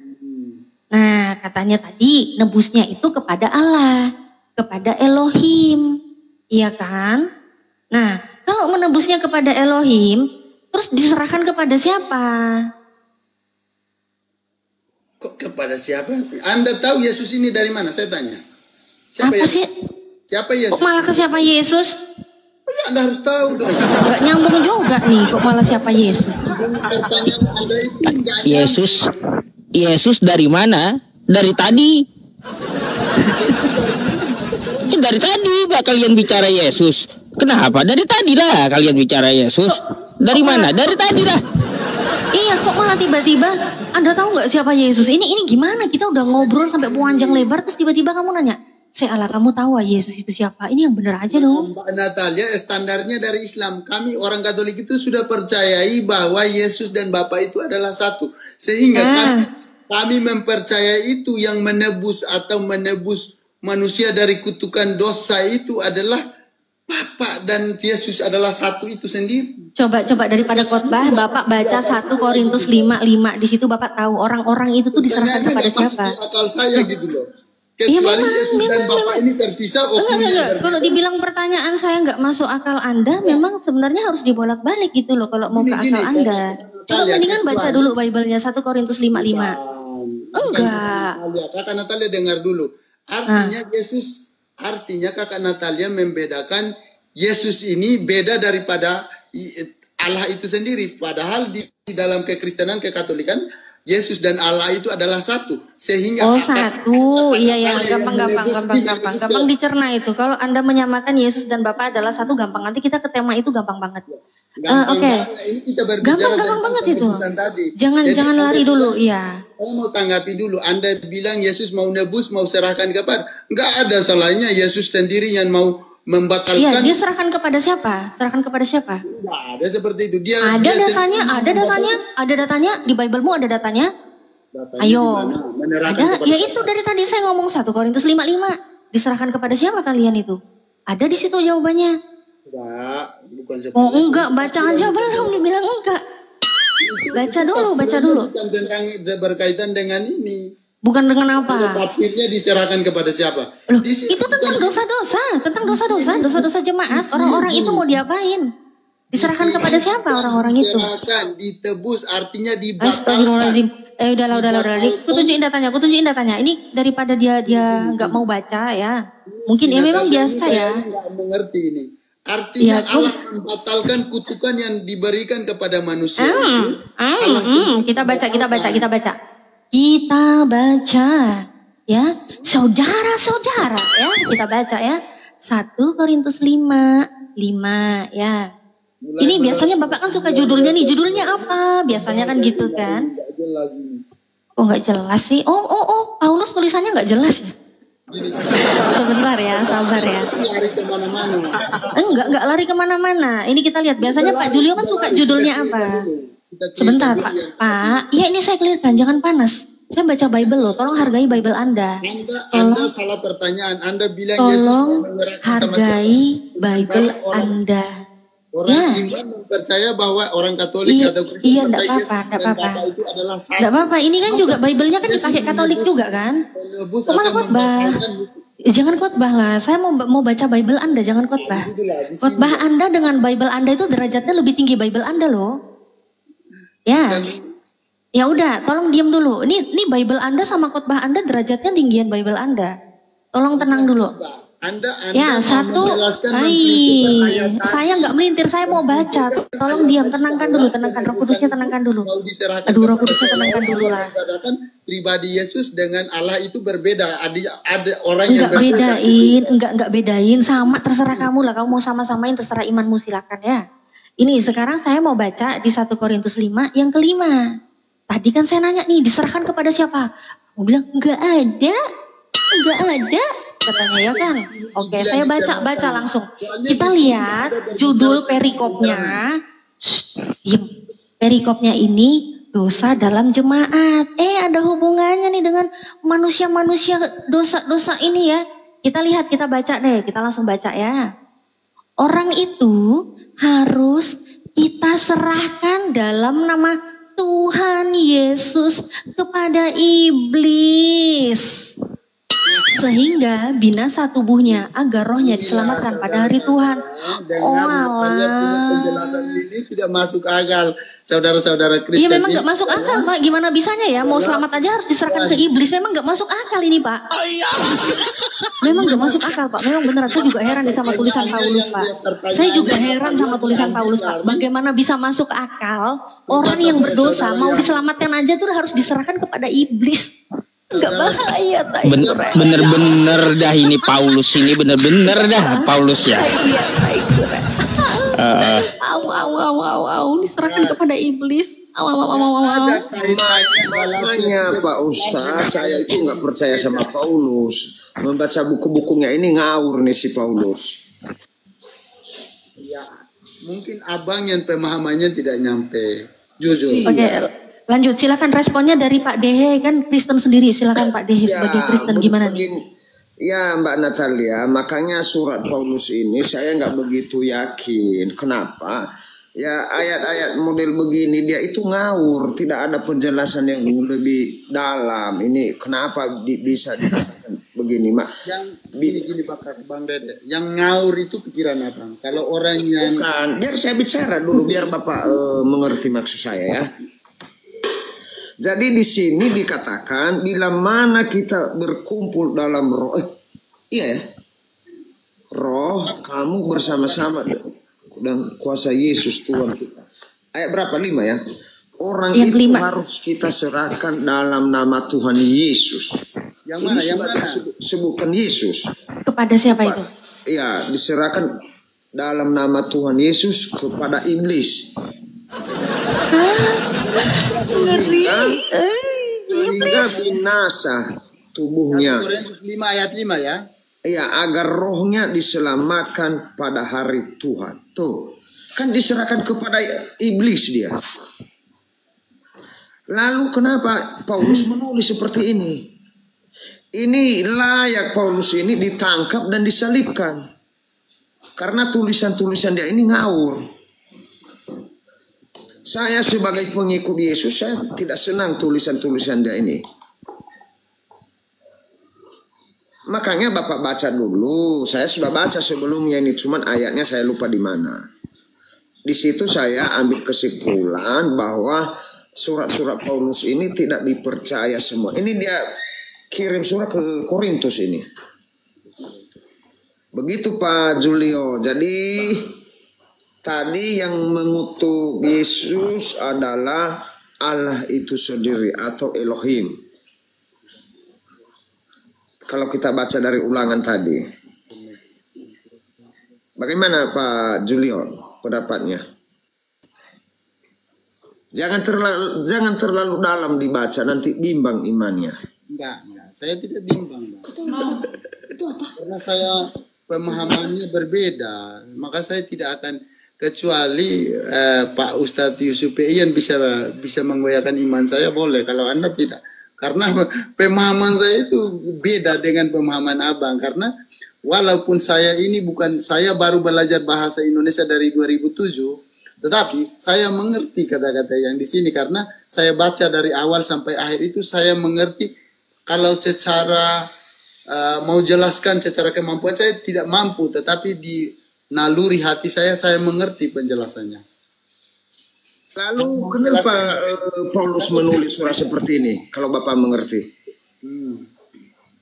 Nah, katanya tadi nebusnya itu kepada Allah, kepada Elohim, iya kan? Nah, kalau menebusnya kepada Elohim, terus diserahkan kepada siapa? Kok kepada siapa? Anda tahu Yesus ini dari mana? Saya tanya. Siapa Apa Yesus? sih? Siapa Yesus? Kok malah ke siapa Yesus? Oh, ya, Anda harus tahu dong. Gak nyambung juga nih, kok malah siapa Yesus? Pertanyaan Anda itu nggak Yesus dari mana? Dari tadi. Dari tadi Pak kalian bicara Yesus. Kenapa? Dari tadi lah kalian bicara Yesus. Dari mana? Dari tadi lah. Iya, kok malah tiba-tiba Anda tahu nggak siapa Yesus? Ini gimana? Kita udah ngobrol sampai panjang lebar, terus tiba-tiba kamu nanya, Allah, kamu tahu Yesus itu siapa? Ini yang benar aja dong. Mbak Natalia, standarnya dari Islam. Kami orang Katolik itu sudah percayai bahwa Yesus dan Bapa itu adalah satu. Sehingga kami mempercayai itu, yang menebus atau menebus manusia dari kutukan dosa itu adalah Bapa dan Yesus adalah satu itu sendiri. Coba daripada khotbah, Bapak baca 1 Korintus 5:5. Di situ Bapak tahu orang-orang itu tuh diserahkan kepada siapa? Di akal saya gitu loh. Kecuali Yesus dan Bapa ini terpisah. Enggak. Kalau dibilang pertanyaan saya nggak masuk akal Anda, memang sebenarnya harus dibolak-balik gitu loh kalau mau ke akal Anda. Coba mendingan baca dulu Bible-nya 1 Korintus 5:5. Enggak. Kakak Natalia dengar dulu. Artinya artinya Kakak Natalia membedakan Yesus ini beda daripada Allah itu sendiri. Padahal di dalam kekristenan, kekatolikan, Yesus dan Allah itu adalah satu, sehingga Oh akar satu, iya ya, yang gampang dicerna itu. Kalau Anda menyamakan Yesus dan Bapa adalah satu, gampang. Nanti kita ke tema itu gampang banget. gampang Oke. banget. Ini kita berbicara Gampang tentang banget itu. penebusan tadi. Jangan Jadi jangan Anda lari dulu, bilang, iya. saya mau tanggapi dulu. Anda bilang Yesus mau nebus, mau serahkan kepada. Enggak ada salahnya Yesus sendiri yang mau Iya, membatalkan. dia serahkan kepada siapa? Serahkan kepada siapa? Enggak ada seperti itu. Dia Ada dia datanya, sendiri ada datanya di Biblemu ada datanya. datanya Ayo. di mana? Menyerahkan Ada, kepada ya siapa? itu dari tadi saya ngomong 1 Korintus 5:5. Diserahkan kepada siapa kalian itu? Ada di situ jawabannya. Enggak, bukan seperti Oh itu. enggak, baca aja belum dibilang enggak. Baca dulu. Bukan tentang berkaitan dengan ini. Bukan dengan Ada apa? tafsirnya diserahkan kepada siapa? Loh, Di sini itu tentang bukan- dosa-dosa jemaat. Orang-orang itu mau diapain? Diserahkan kepada siapa orang-orang itu? Diserahkan, ditebus, artinya dibatalkan. Astagfirullahaladzim. Udahlah. Aku tunjukin datanya. Ini daripada dia nggak mau baca ya. Mungkin ya memang biasa ya. Saya nggak mengerti ini. Artinya Ya, Allah membatalkan kutukan yang diberikan kepada manusia. Kita baca. Kita baca ya. Saudara-saudara ya. Kita baca ya. 1 Korintus 5:5 ya. Ini biasanya Bapak kan suka judulnya nih. Judulnya apa? Biasanya kan gitu kan. Nggak jelas ini. Oh nggak jelas sih. Oh, Paulus tulisannya nggak jelas ya. Sebentar ya, sabar ya. Lari kemana-mana. Enggak lari kemana-mana. Ini kita lihat. Biasanya Pak Julio kan suka judulnya apa? Sebentar Pak. Ya ini saya clearkan. Jangan panas. Saya baca Bible loh. Tolong hargai Bible Anda. Anda salah pertanyaan. Anda bilang Yesus Tolong mau menyerahkan sama hargai siapa? Bible Orang- Anda. Orang Ya. iman percaya bahwa orang Katolik Iya, atau Kristen iya, percaya enggak Yesus apa-apa, dan enggak apa-apa. Bapa itu adalah satu. Enggak apa-apa. Ini kan juga Bible-nya kan dipakai Katolik juga kan? Menebus Kemana atau khotbah? membatalkan Jangan khotbah lah. Saya mau baca Bible Anda, jangan khotbah. itulah di sini. Khotbah Anda dengan Bible Anda itu derajatnya lebih tinggi Bible Anda loh. Ya. Ya udah, tolong diam dulu. Ini Bible Anda sama khotbah Anda derajatnya tinggian Bible Anda. Tolong tenang dulu. Anda Ya, mau 1. menjelaskan mempelitikan ayat tadi. Saya nggak melintir, saya mau baca. Tolong diam, tenangkan dulu, Roh Kudusnya tenangkan dulu. Mau diserahkan Aduh, Roh kepada Kudusnya seorang tenangkan dulu lah. Katakan pribadi Yesus dengan Allah itu berbeda. Ada orang yang Enggak bedain, sama terserah kamu lah. Kamu mau sama-samain terserah imanmu silakan ya. Ini sekarang saya mau baca di 1 Korintus 5 yang kelima. Tadi kan saya nanya nih, diserahkan kepada siapa? Kamu bilang enggak ada. Katanya ya kan. Oke, saya baca langsung. Kita lihat judul perikopnya. Diam. Perikopnya ini dosa dalam jemaat. Ada hubungannya nih dengan manusia-manusia dosa-dosa ini ya. Kita lihat, kita baca deh. Kita langsung baca ya. Orang itu harus kita serahkan dalam nama Tuhan Yesus kepada iblis. Sehingga binasa tubuhnya agar rohnya diselamatkan pada hari Tuhan. Namanya punya penjelasan ini tidak masuk akal. Saudara-saudara Kristen. Iya memang gak masuk akal Pak. Gimana bisanya ya mau selamat aja harus diserahkan ke iblis. Memang gak masuk akal ini Pak. Memang gak masuk akal Pak. Memang beneran saya juga heran nih sama tulisan Paulus Pak. Saya juga heran sama tulisan Paulus Pak. Bagaimana bisa masuk akal orang yang berdosa mau diselamatkan aja tuh harus diserahkan kepada iblis. Gak bahaya tak Bener-bener dah ini Paulus ini bener-bener dah Paulus ya. Diserahkan kepada iblis. Ada kaitannya Makanya Pak Ustaz, saya itu nggak percaya sama Paulus. Membaca buku-bukunya ini ngawur nih si Paulus. Ya, mungkin abang yang pemahamannya tidak nyampe. Jujur. Oke, lanjut. Silakan responnya dari Pak Dehe kan Kristen sendiri. Silakan Pak Dehe sebagai Kristen gimana nih? Ya Mbak Natalia, makanya surat Paulus ini saya nggak begitu yakin. Kenapa? Ya ayat-ayat model begini dia itu ngawur, tidak ada penjelasan yang lebih dalam. Ini kenapa bisa dikatakan begini, Mak? Yang gini Bang Dede, yang ngawur itu pikiran abang. Kalau orang yang Bukan, biar saya bicara dulu biar Bapak mengerti maksud saya ya. Jadi di sini dikatakan bila mana kita berkumpul dalam roh, iya ya, roh kamu bersama-sama dan kuasa Yesus Tuhan kita. Ayat berapa? 5 ya. Orang Yang itu kelima. harus kita serahkan dalam nama Tuhan Yesus. Yang Ini mana? Yang sudah mana? disebutkan Yesus. Kepada siapa itu? Ya, diserahkan dalam nama Tuhan Yesus kepada iblis. Ngeri. Sehingga binasa 1 tubuhnya. Korintus 5 ayat 5 ya. Ya, agar rohnya diselamatkan pada hari Tuhan. Tuh, kan diserahkan kepada iblis dia. Lalu kenapa Paulus menulis seperti ini? Ini layak Paulus ini ditangkap dan disalibkan. Karena tulisan-tulisan dia ini ngawur. Saya sebagai pengikut Yesus, saya tidak senang tulisan-tulisan dia ini. Makanya Bapak baca dulu. Saya sudah baca sebelumnya ini, cuman ayatnya saya lupa di mana. Di situ saya ambil kesimpulan bahwa surat-surat Paulus ini tidak dipercaya semua. Ini dia kirim surat ke Korintus ini. Begitu Pak Julio. Jadi tadi yang mengutuk Yesus adalah Allah itu sendiri atau Elohim. Kalau kita baca dari ulangan tadi. Bagaimana Pak Julio pendapatnya? Jangan terlalu dalam dibaca, nanti bimbang imannya. Enggak. Saya tidak bimbang. Karena saya pemahamannya berbeda. Maka saya tidak akan, kecuali Pak Ustadz Yusuf Ian bisa menggoyahkan iman saya, boleh. Kalau Anda tidak. Karena pemahaman saya itu beda dengan pemahaman Abang. Karena walaupun saya baru belajar bahasa Indonesia dari 2007, tetapi saya mengerti kata-kata yang di sini karena saya baca dari awal sampai akhir itu saya mengerti. Kalau secara mau jelaskan secara kemampuan saya tidak mampu, tetapi di naluri hati saya mengerti penjelasannya. Lalu kenapa Paulus menulis surat seperti ini? Kalau Bapak mengerti,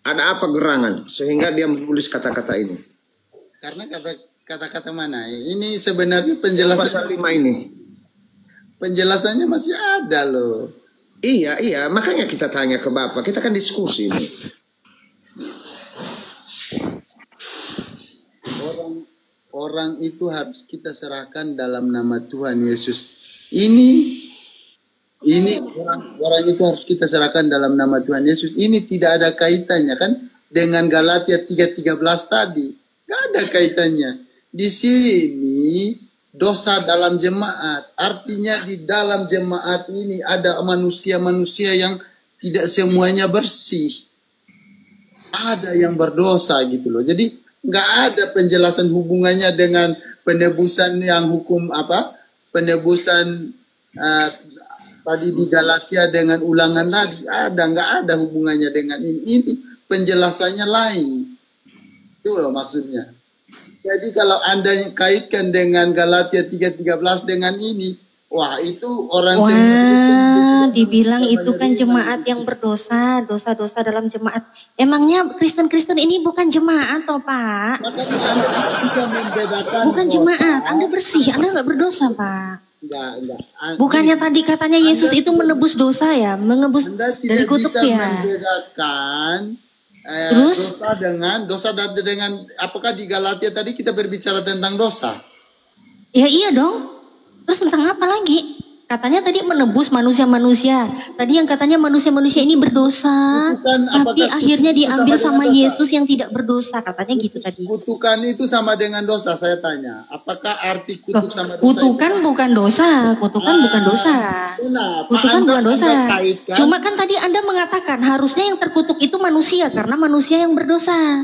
ada apa gerangan sehingga dia menulis kata-kata ini? Karena kata-kata mana? Ini sebenarnya penjelasan Pasal 5 ini. Penjelasannya masih ada loh. Iya, makanya kita tanya ke Bapak. Kita kan diskusi ini. Orang itu harus kita serahkan dalam nama Tuhan Yesus. Ini orang itu harus kita serahkan dalam nama Tuhan Yesus. Ini tidak ada kaitannya kan dengan Galatia 3:13 tadi. Gak ada kaitannya. Di sini dosa dalam jemaat. Artinya di dalam jemaat ini ada manusia-manusia yang tidak semuanya bersih. Ada yang berdosa gitu loh. Jadi nggak ada penjelasan hubungannya dengan penebusan yang hukum apa? Penebusan tadi di Galatia dengan ulangan tadi. Nggak ada hubungannya dengan ini. Ini penjelasannya lain. Itu loh maksudnya. Jadi kalau Anda kaitkan dengan Galatia 3:13 dengan ini, wah itu orang dibilang itu kan jemaat yang berdosa, dosa-dosa dalam jemaat. Emangnya Kristen-Kristen ini bukan jemaat toh Pak? Makanya Anda tidak bisa membedakan. Bukan dosa. jemaat, Anda bersih, Anda nggak berdosa Pak. Enggak. Bukannya tadi katanya Yesus itu menebus dosa ya, menebus Anda dari tidak kutuk bisa ya. membedakan Terus? dosa dengan apakah di Galatia tadi kita berbicara tentang dosa? Ya iya dong. Terus tentang apa lagi? Katanya tadi menebus manusia-manusia. Tadi yang katanya manusia-manusia ini berdosa, Bukan, tapi apakah akhirnya itu diambil sama dengan sama dosa? Yesus yang tidak berdosa. Katanya gitu tadi. Kutukan itu sama dengan dosa, saya tanya. Apakah arti Loh, kutuk sama dosa? kutukan bukan dosa, kutukan bukan dosa. Kenapa Kutukan bukan dosa. Anda kaitkan? Cuma kan tadi Anda mengatakan harusnya yang terkutuk itu manusia karena manusia yang berdosa.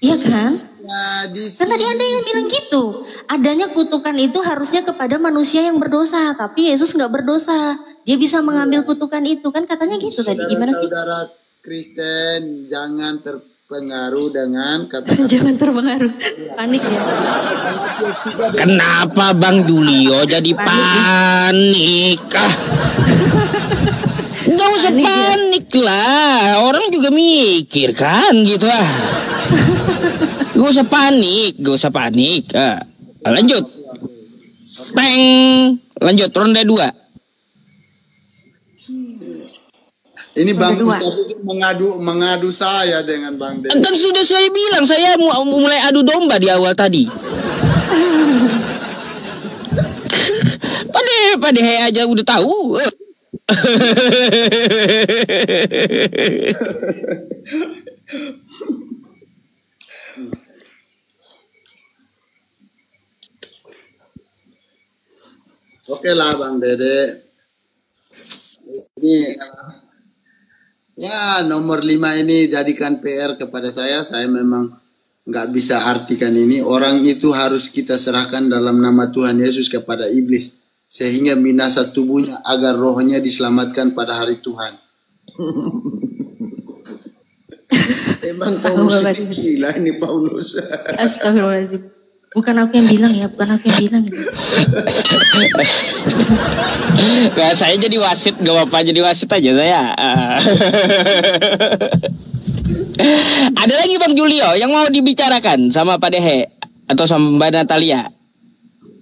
Iya kan? Nah, di Kan tadi Anda yang bilang gitu. Adanya kutukan itu harusnya kepada manusia yang berdosa, tapi Yesus nggak berdosa. Dia bisa mengambil kutukan itu, kan katanya gitu tadi. Gimana sih? Saudara Kristen, jangan terpengaruh dengan kata-kata. Jangan terpengaruh. Panik ya. Kenapa Bang Julio jadi panik? Gak usah Panik ya. panik lah. Orang juga mikir kan gitu ah. Gak usah panik. Lanjut. Teng. Lanjut ronde 2. Ini Bang Berdua. Ustaz itu mengadu saya dengan Bang Dede. Kan sudah saya bilang saya mulai adu domba di awal tadi. Padahal aja udah tahu. Oke lah Bang Dede. Ini ya nomor 5 ini jadikan PR kepada saya. Saya memang nggak bisa artikan ini. Orang itu harus kita serahkan dalam nama Tuhan Yesus kepada iblis. Sehingga binasa tubuhnya agar rohnya diselamatkan pada hari Tuhan. Emang Paulus ini gila ini Paulus. Astagfirullahaladzim. Bukan aku yang bilang ya, bukan aku yang bilang. Nah, saya jadi wasit, gak apa-apa jadi wasit aja saya. Ada lagi Bang Julio yang mau dibicarakan sama Pak Dehe atau sama Mbak Natalia?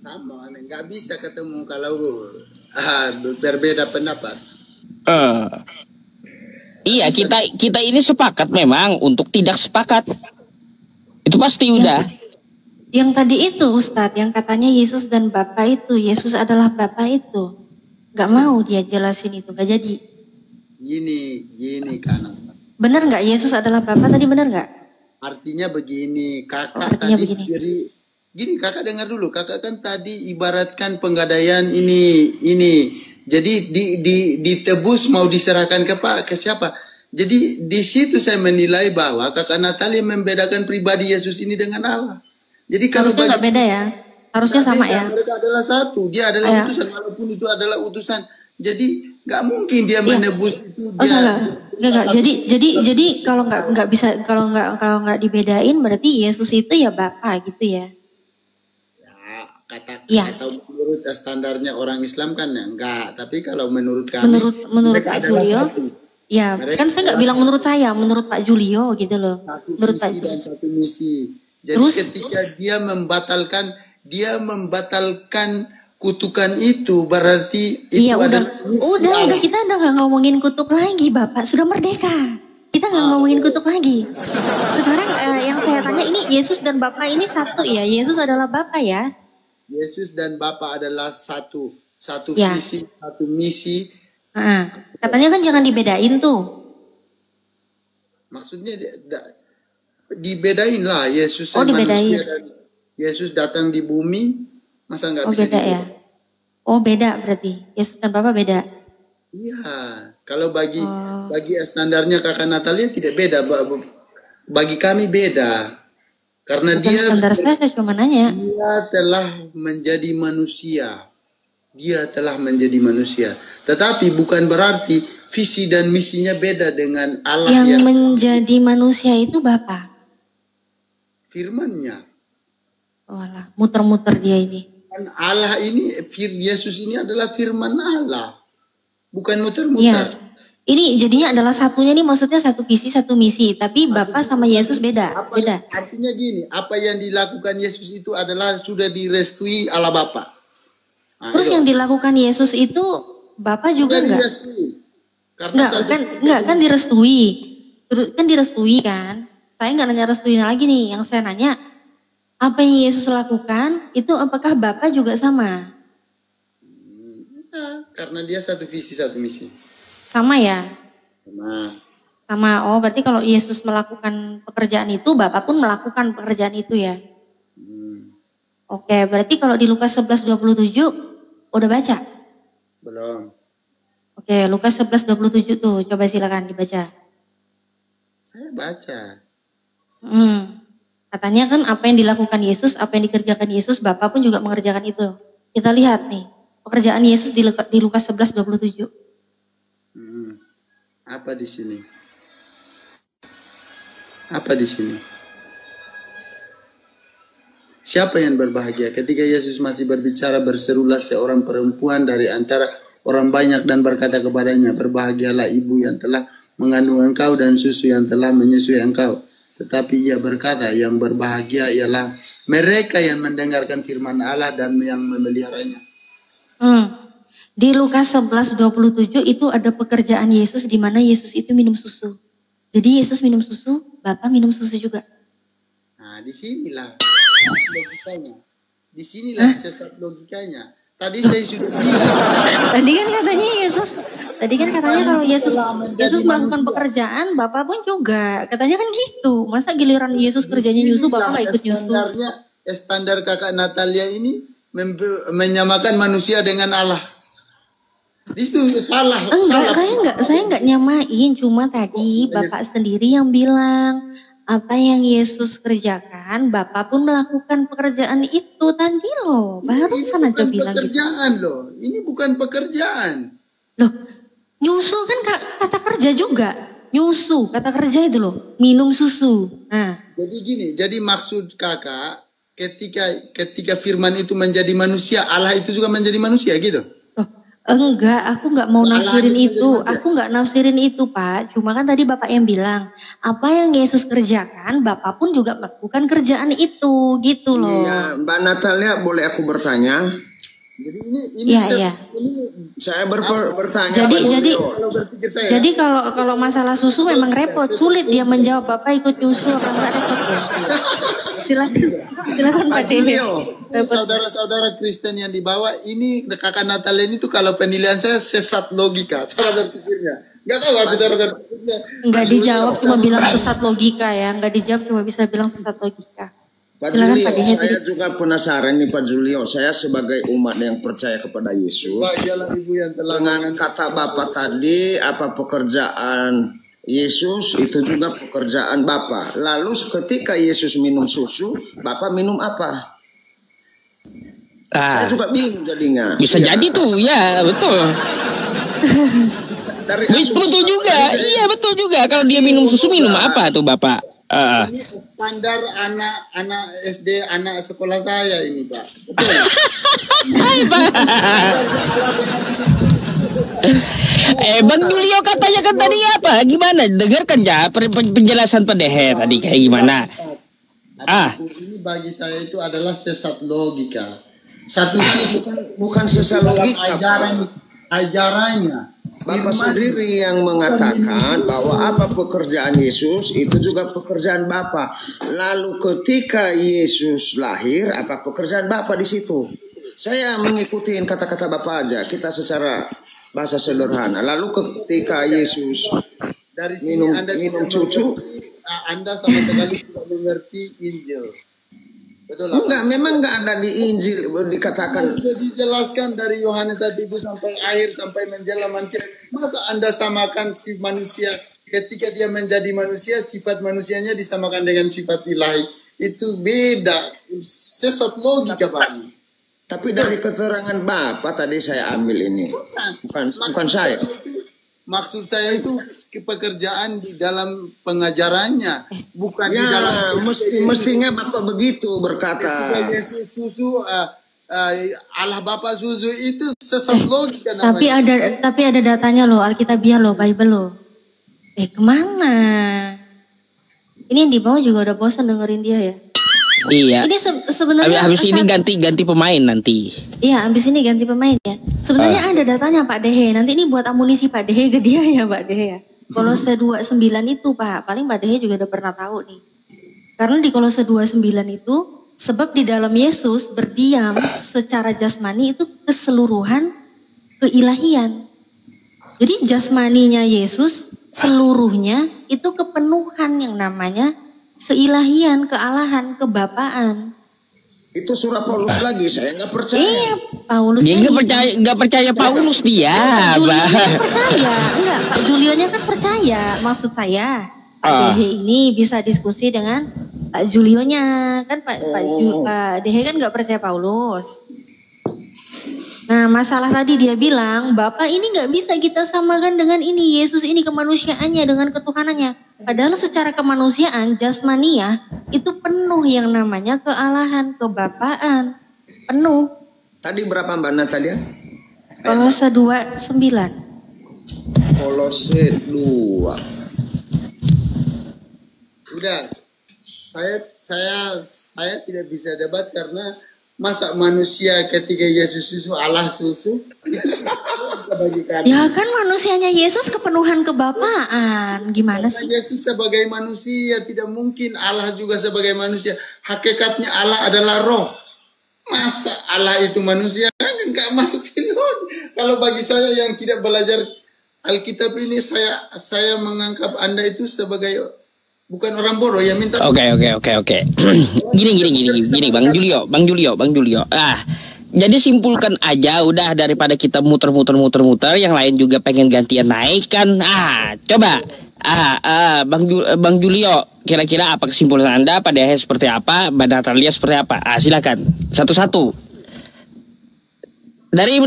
Sama, nggak bisa ketemu kalau berbeda pendapat. Iya, kita ini sepakat memang untuk tidak sepakat. Itu pasti udah. Yang tadi itu Ustadz, yang katanya Yesus dan Bapa itu, Yesus adalah Bapa itu. Gak mau dia jelasin itu, gak jadi. Gini kan. Bener gak Yesus adalah Bapa tadi, bener gak? Artinya begini, kakak Artinya tadi begini. Gini kakak dengar dulu, kakak kan tadi ibaratkan penggadaian ini. Jadi ditebus mau diserahkan ke siapa? Jadi di situ saya menilai bahwa kakak Natalia membedakan pribadi Yesus ini dengan Allah. Jadi kalau Harusnya gak beda ya, harusnya sama beda, ya. mereka adalah satu, dia adalah utusan walaupun itu adalah utusan. Jadi nggak mungkin dia menebus itu dia. Enggak. Jadi kalau nggak bisa kalau nggak dibedain berarti Yesus itu ya Bapa gitu ya. Kata menurut standarnya orang Islam kan ya enggak, tapi kalau menurut kami Menurut mereka Pak adalah Julio, satu. ya Mereka kan saya nggak bilang menurut saya, menurut Pak Julio gitu loh. Satu Menurut Pak visi Julio. dan satu misi. Jadi Terus? ketika dia membatalkan kutukan itu berarti itu Iya adalah misi udah Allah. kita udah nggak ngomongin kutuk lagi Bapak, sudah merdeka. Kita nggak ngomongin kutuk lagi. Sekarang yang saya tanya ini Yesus dan Bapa ini satu ya, Yesus adalah Bapa ya. Yesus dan Bapa adalah satu Ya. visi, satu misi. Katanya kan jangan dibedain tuh. Maksudnya dibedain lah Yesus Dibedain. manusia dan Yesus datang di bumi, masa nggak bisa Beda ya. Beda berarti. Yesus dan Bapa beda. Iya, kalau bagi standarnya kakak Natalia tidak beda, bagi kami beda, karena Bukan standar saya cuma nanya. dia telah menjadi manusia, tetapi bukan berarti visi dan misinya beda dengan Allah Yang menjadi manusia itu Bapa. Firman-Nya. Walah, muter-muter dia ini. Dan Allah ini, Yesus ini adalah firman Allah. Bukan Iya. muter-muter. Ini jadinya adalah satunya nih, maksudnya satu visi, satu misi. Tapi Bapa sama Yesus beda. Beda. Artinya gini, apa yang dilakukan Yesus itu adalah sudah direstui Allah Bapa. Terus yang dilakukan Yesus itu Bapa juga enggak? direstui. Karena Enggak kan direstui. Kan direstui kan? Saya nggak nanya restuin lagi nih. Yang saya nanya, apa yang Yesus lakukan itu apakah Bapa juga sama? Karena dia satu visi, satu misi. Sama ya? Nah, Sama. Berarti kalau Yesus melakukan pekerjaan itu, Bapa pun melakukan pekerjaan itu ya? Oke, berarti kalau di Lukas 11:27 udah baca? belum. Oke, Lukas 11:27 tuh, coba silakan dibaca. Saya baca. Katanya kan apa yang dilakukan Yesus, apa yang dikerjakan Yesus, Bapa pun juga mengerjakan itu. Kita lihat nih, pekerjaan Yesus di Lukas 11:27. Apa di sini? Apa di sini? Siapa yang berbahagia? Ketika Yesus masih berbicara, berserulah seorang perempuan dari antara orang banyak dan berkata kepadanya, berbahagialah ibu yang telah mengandung engkau dan susu yang telah menyusui engkau. Tetapi ia berkata, yang berbahagia ialah mereka yang mendengarkan firman Allah dan yang memeliharanya. Di Lukas 11:27 itu ada pekerjaan Yesus di mana Yesus itu minum susu. Jadi Yesus minum susu, Bapa minum susu juga. Nah, disinilah logikanya. Disinilah sesat logikanya. Tadi saya sudah bilang. Tadi kan katanya kalau Yesus melakukan pekerjaan, Bapak pun juga. Katanya kan gitu. Masa giliran Yesus kerjanya nyusu, Bapak nggak ikut nyusu? Standar kakak Natalia ini menyamakan manusia dengan Allah. Itu salah. Saya nggak nyamain. Cuma tadi Bapak sendiri yang bilang apa yang Yesus kerjakan, Bapak pun melakukan pekerjaan itu tadi loh. Barusan aja bilang pekerjaan gitu. Loh. Ini bukan pekerjaan. Loh, nyusu kan kata kerja juga. Nyusu, kata kerja itu loh. Minum susu. Nah. Jadi gini, jadi maksud kakak ketika firman itu menjadi manusia, Allah itu juga menjadi manusia gitu. Enggak, aku nggak mau nafsirin itu. Aku nggak nafsirin itu, Pak. Cuma kan tadi Bapak yang bilang, apa yang Yesus kerjakan, Bapak pun juga melakukan kerjaan itu, gitu loh. Iya, Mbak Natalia, boleh aku bertanya? Jadi ini saya bertanya. Jadi kalau masalah susu memang repot, sulit dia menjawab Bapak ikut nyusu apa enggak repot ya. Silakan Pak Dehe. Saudara-saudara Kristen yang dibawa ini kakak Natalia ini tuh kalau penilaian saya sesat logika cara berpikirnya. Enggak tahu aku cara berpikirnya. Enggak dijawab cuma bilang sesat logika ya, enggak dijawab cuma bisa bilang sesat logika. Pak Julio, saya juga penasaran nih Pak Julio. Saya sebagai umat yang percaya kepada Yesus, dengan kata Bapak tadi, apa pekerjaan Yesus itu juga pekerjaan Bapak. Lalu ketika Yesus minum susu, Bapak minum apa? Saya juga bingung jadinya. Bisa jadi tuh, ya betul. Betul juga, iya betul juga. Kalau dia minum susu, minum apa tuh Bapak? Ini standar anak SD, anak sekolah saya ini Pak. Betul. Bang Julio katanya kan tadi apa? Gimana? Dengarkan ya penjelasan Pak Dehe tadi kayak gimana? Ini bagi saya itu adalah sesat logika. Satu sisi bukan sesat logika. Ajarannya. Bapak sendiri yang mengatakan bahwa apa pekerjaan Yesus itu juga pekerjaan Bapa. Lalu ketika Yesus lahir, apa pekerjaan Bapa di situ? Saya mengikuti kata-kata Bapak aja. Kita secara bahasa sederhana. Lalu ketika Yesus dari sini minum cucu, Anda sama sekali tidak mengerti Injil. Betul. Enggak, memang enggak ada di Injil dikatakan. Sudah dijelaskan dari Yohanes 1 itu sampai akhir sampai menjelang manusia. Masa Anda samakan si manusia ketika dia menjadi manusia, sifat manusianya disamakan dengan sifat ilahi? Itu beda, sesat logika Pak. Tapi dari keterangan Bapak tadi saya ambil ini. Bukan saya. Maksud saya itu pekerjaan di dalam pengajarannya, bukan ya, di dalam. Mestinya Bapak begitu berkata. Yesus susu, Allah Bapak susu itu sesat logika namanya. Tapi ada datanya loh, Alkitabiah loh, Bible loh. Kemana? Ini yang di bawah juga udah bosan dengerin dia ya. Iya. Ini sebenarnya habis ini ganti pemain nanti. Iya, habis ini ganti pemain ya. Sebenarnya ada datanya Pak Dehe. Nanti ini buat amunisi Pak Dehe ke dia ya Pak Dehe ya. Kolose 2:9 itu Pak, paling Pak Dehe juga udah pernah tahu nih. Karena di Kolose 2:9 itu sebab di dalam Yesus berdiam secara jasmani itu keseluruhan keilahian. Jadi jasmaninya Yesus seluruhnya itu kepenuhan yang namanya keilahian, kealahan, kebapaan. Itu surah Paulus lagi, saya nggak percaya. Iya, Paulus. Dia nggak percaya Paulus dia. Percaya, enggak? Pak Julionya kan percaya. Maksud saya, Pak Dehe ini bisa diskusi dengan Pak Julionya, kan Pak Dehe kan nggak percaya Paulus. Nah, masalah tadi dia bilang, Bapak ini nggak bisa kita samakan dengan ini. Yesus ini kemanusiaannya dengan ketuhanannya. Padahal secara kemanusiaan, jasmania itu penuh yang namanya kealahan, kebapaan. Penuh. Tadi berapa Mbak Natalia? Kolose 2:9. Kolose 2. Udah. Saya tidak bisa debat karena masa manusia ketika Yesus susu, Allah susu, itu bagi kami. Ya kan manusianya Yesus kepenuhan kebapaan. Gimana Karena sih? Yesus sebagai manusia tidak mungkin Allah juga sebagai manusia. Hakikatnya Allah adalah roh. Masa Allah itu manusia kan enggak masuk sinon. Kalau bagi saya yang tidak belajar Alkitab ini saya menganggap Anda itu sebagai bukan orang bodoh yang minta. Oke. Gini Bang Julio. Jadi simpulkan aja udah daripada kita muter-muter yang lain juga pengen gantian naik kan. Coba Bang Julio, kira-kira apa kesimpulan Anda pada seperti apa, Mbak Natalia seperti apa? Silakan satu-satu. Dari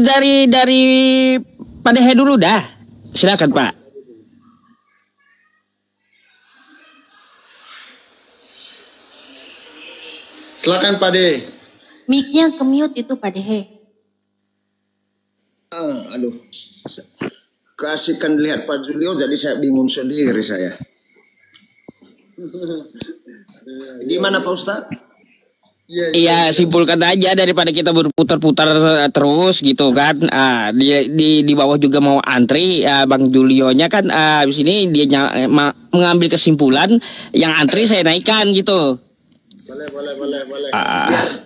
pada dulu dah. Silakan Pak. Silakan Pak De. Mic-nya ke-mute itu Pak Dehe. Aduh. Kasihkan lihat Pak Julio, jadi saya bingung sendiri saya. Gimana Pak Ustaz? Iya, simpulkan aja daripada kita berputar-putar terus gitu kan. Di bawah juga mau antri, Bang Julio-nya kan di sini dia mengambil kesimpulan yang antri saya naikkan gitu. Boleh.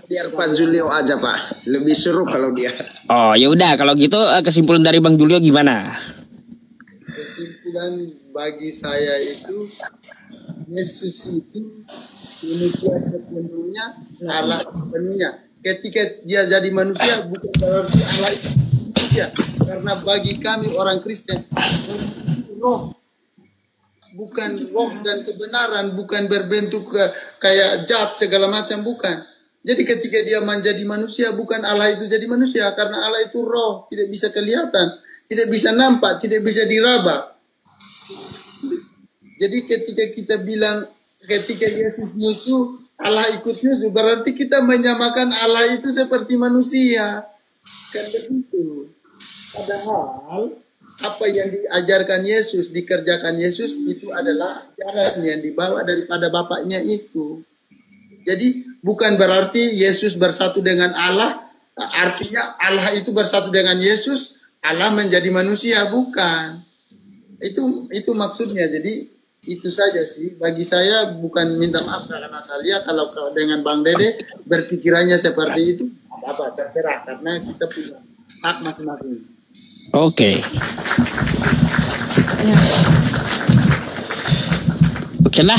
Biar Pak Julio aja Pak, lebih seru kalau dia. Oh ya udah kalau gitu kesimpulan dari Bang Julio gimana? Kesimpulan bagi saya itu Yesus itu manusia sepenuhnya, Allah sepenuhnya. Ketika dia jadi manusia bukan berarti Allah itu manusia. Karena bagi kami orang Kristen roh, bukan roh dan kebenaran, bukan berbentuk kayak zat segala macam, bukan. Jadi ketika dia menjadi manusia, bukan Allah itu jadi manusia, karena Allah itu roh, tidak bisa kelihatan, tidak bisa nampak, tidak bisa diraba. Jadi ketika kita bilang, ketika Yesus nyusu, Allah ikut nyusu, berarti kita menyamakan Allah itu seperti manusia. Kan begitu. Padahal apa yang diajarkan Yesus, dikerjakan Yesus itu adalah ajaran yang dibawa daripada Bapaknya itu. Jadi bukan berarti Yesus bersatu dengan Allah, artinya Allah itu bersatu dengan Yesus, Allah menjadi manusia, bukan. Itu maksudnya. Jadi itu saja sih. Bagi saya bukan minta maaf karena Natalia, kalau dengan Bang Dede berpikirannya seperti itu, apa terserah, karena kita punya hak masing-masing. Oke. Oke lah,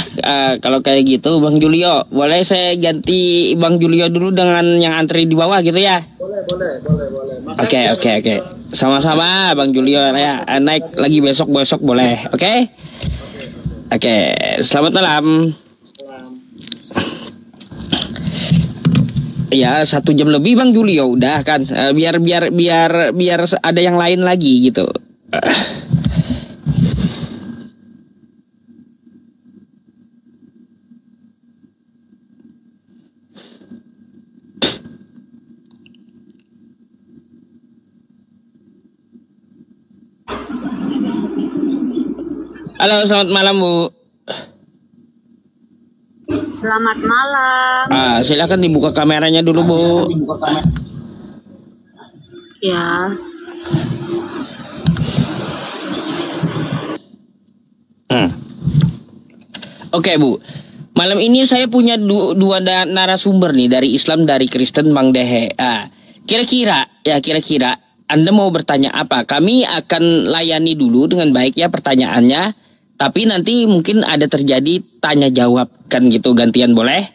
kalau kayak gitu Bang Julio, boleh saya ganti Bang Julio dulu dengan yang antri di bawah gitu ya? Boleh. Oke. Sama-sama Bang Julio ya, naik lagi besok boleh, oke? Oke, selamat malam. Ya 1 jam lebih Bang Julio udah kan, biar ada yang lain lagi gitu. Halo, selamat malam Bu. Selamat malam. Silakan dibuka kameranya dulu Bu. Ya. Oke Bu, malam ini saya punya dua narasumber nih, dari Islam, dari Kristen, Bang Dehe. Kira-kira Anda mau bertanya apa? Kami akan layani dulu dengan baik ya pertanyaannya. Tapi nanti mungkin ada terjadi tanya jawab kan gitu, gantian boleh?